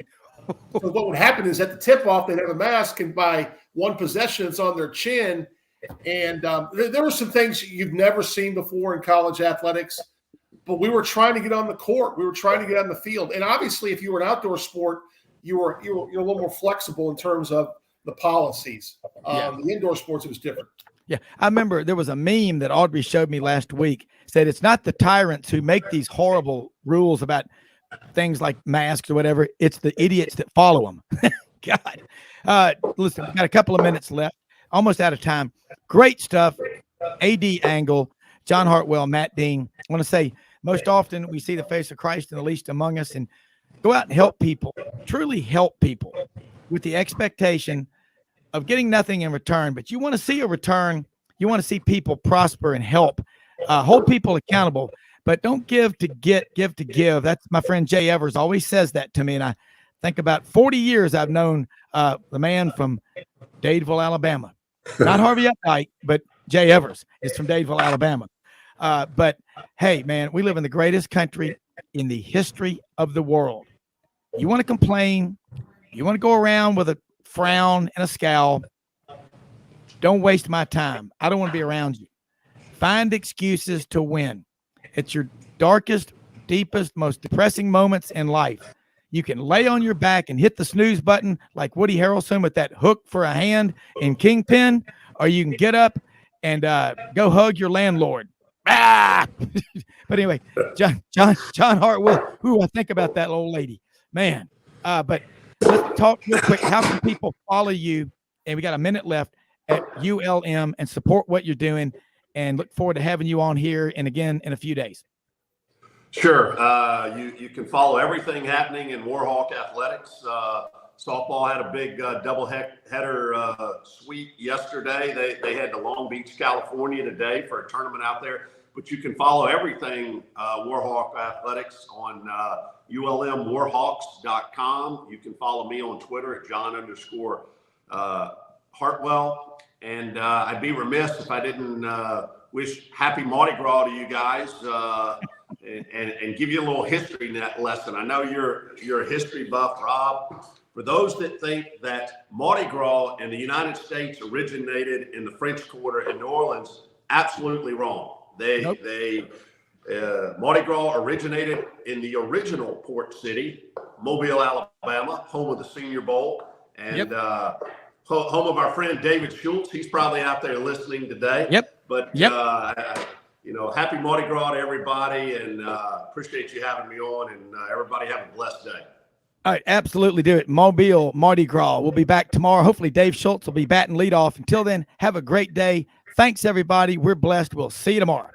what would happen is at the tip-off, they'd have a mask, and by one possession, it's on their chin. And there were some things you've never seen before in college athletics. But we were trying to get on the court. We were trying to get on the field. And obviously, if you were an outdoor sport, you're a little more flexible in terms of the policies. The indoor sports, it was different. Yeah, I remember there was a meme that Audrey showed me last week. Said it's not the tyrants who make these horrible rules about things like masks or whatever. It's the idiots that follow them. God. Listen, we've got a couple of minutes left. Almost out of time. Great stuff. AD Angle, John Hartwell, Matt Dean. I want to say most often we see the face of Christ in the least among us, and go out and help people, truly help people with the expectation of getting nothing in return. But you want to see a return. You want to see people prosper and help, hold people accountable, but don't give to get, give to give. That's my friend Jay Evers always says that to me. And I think about 40 years I've known the man from Dadeville, Alabama. Not Harvey Updike, but Jay Evers is from Dadeville, Alabama. But hey, man, we live in the greatest country in the history of the world. You want to complain, you want to go around with a frown and a scowl, don't waste my time. I don't want to be around you. Find excuses to win. It's your darkest, deepest, most depressing moments in life. You can lay on your back and hit the snooze button like Woody Harrelson with that hook for a hand in Kingpin, or you can get up and go hug your landlord. But anyway, John Hartwell. Ooh, I think about that old lady, man. But let's talk real quick. How can people follow you? And we got a minute left at ULM and support what you're doing. And look forward to having you on here and again in a few days. Sure. You can follow everything happening in Warhawk Athletics. Softball had a big double header sweep yesterday. They had the Long Beach, California today for a tournament out there. But you can follow everything Warhawk Athletics on ULMWarhawks.com. You can follow me on Twitter at John_Hartwell. And I'd be remiss if I didn't wish happy Mardi Gras to you guys and give you a little history lesson. I know you're a history buff, Rob. For those that think that Mardi Gras in the United States originated in the French Quarter in New Orleans, absolutely wrong. Mardi Gras originated in the original port city, Mobile, Alabama, home of the Senior Bowl, and home of our friend David Schultz. He's probably out there listening today. But happy Mardi Gras to everybody, and appreciate you having me on. And everybody have a blessed day. All right, absolutely do it. Mobile Mardi Gras. We'll be back tomorrow. Hopefully Dave Schultz will be batting leadoff. Until then, have a great day. Thanks, everybody. We're blessed. We'll see you tomorrow.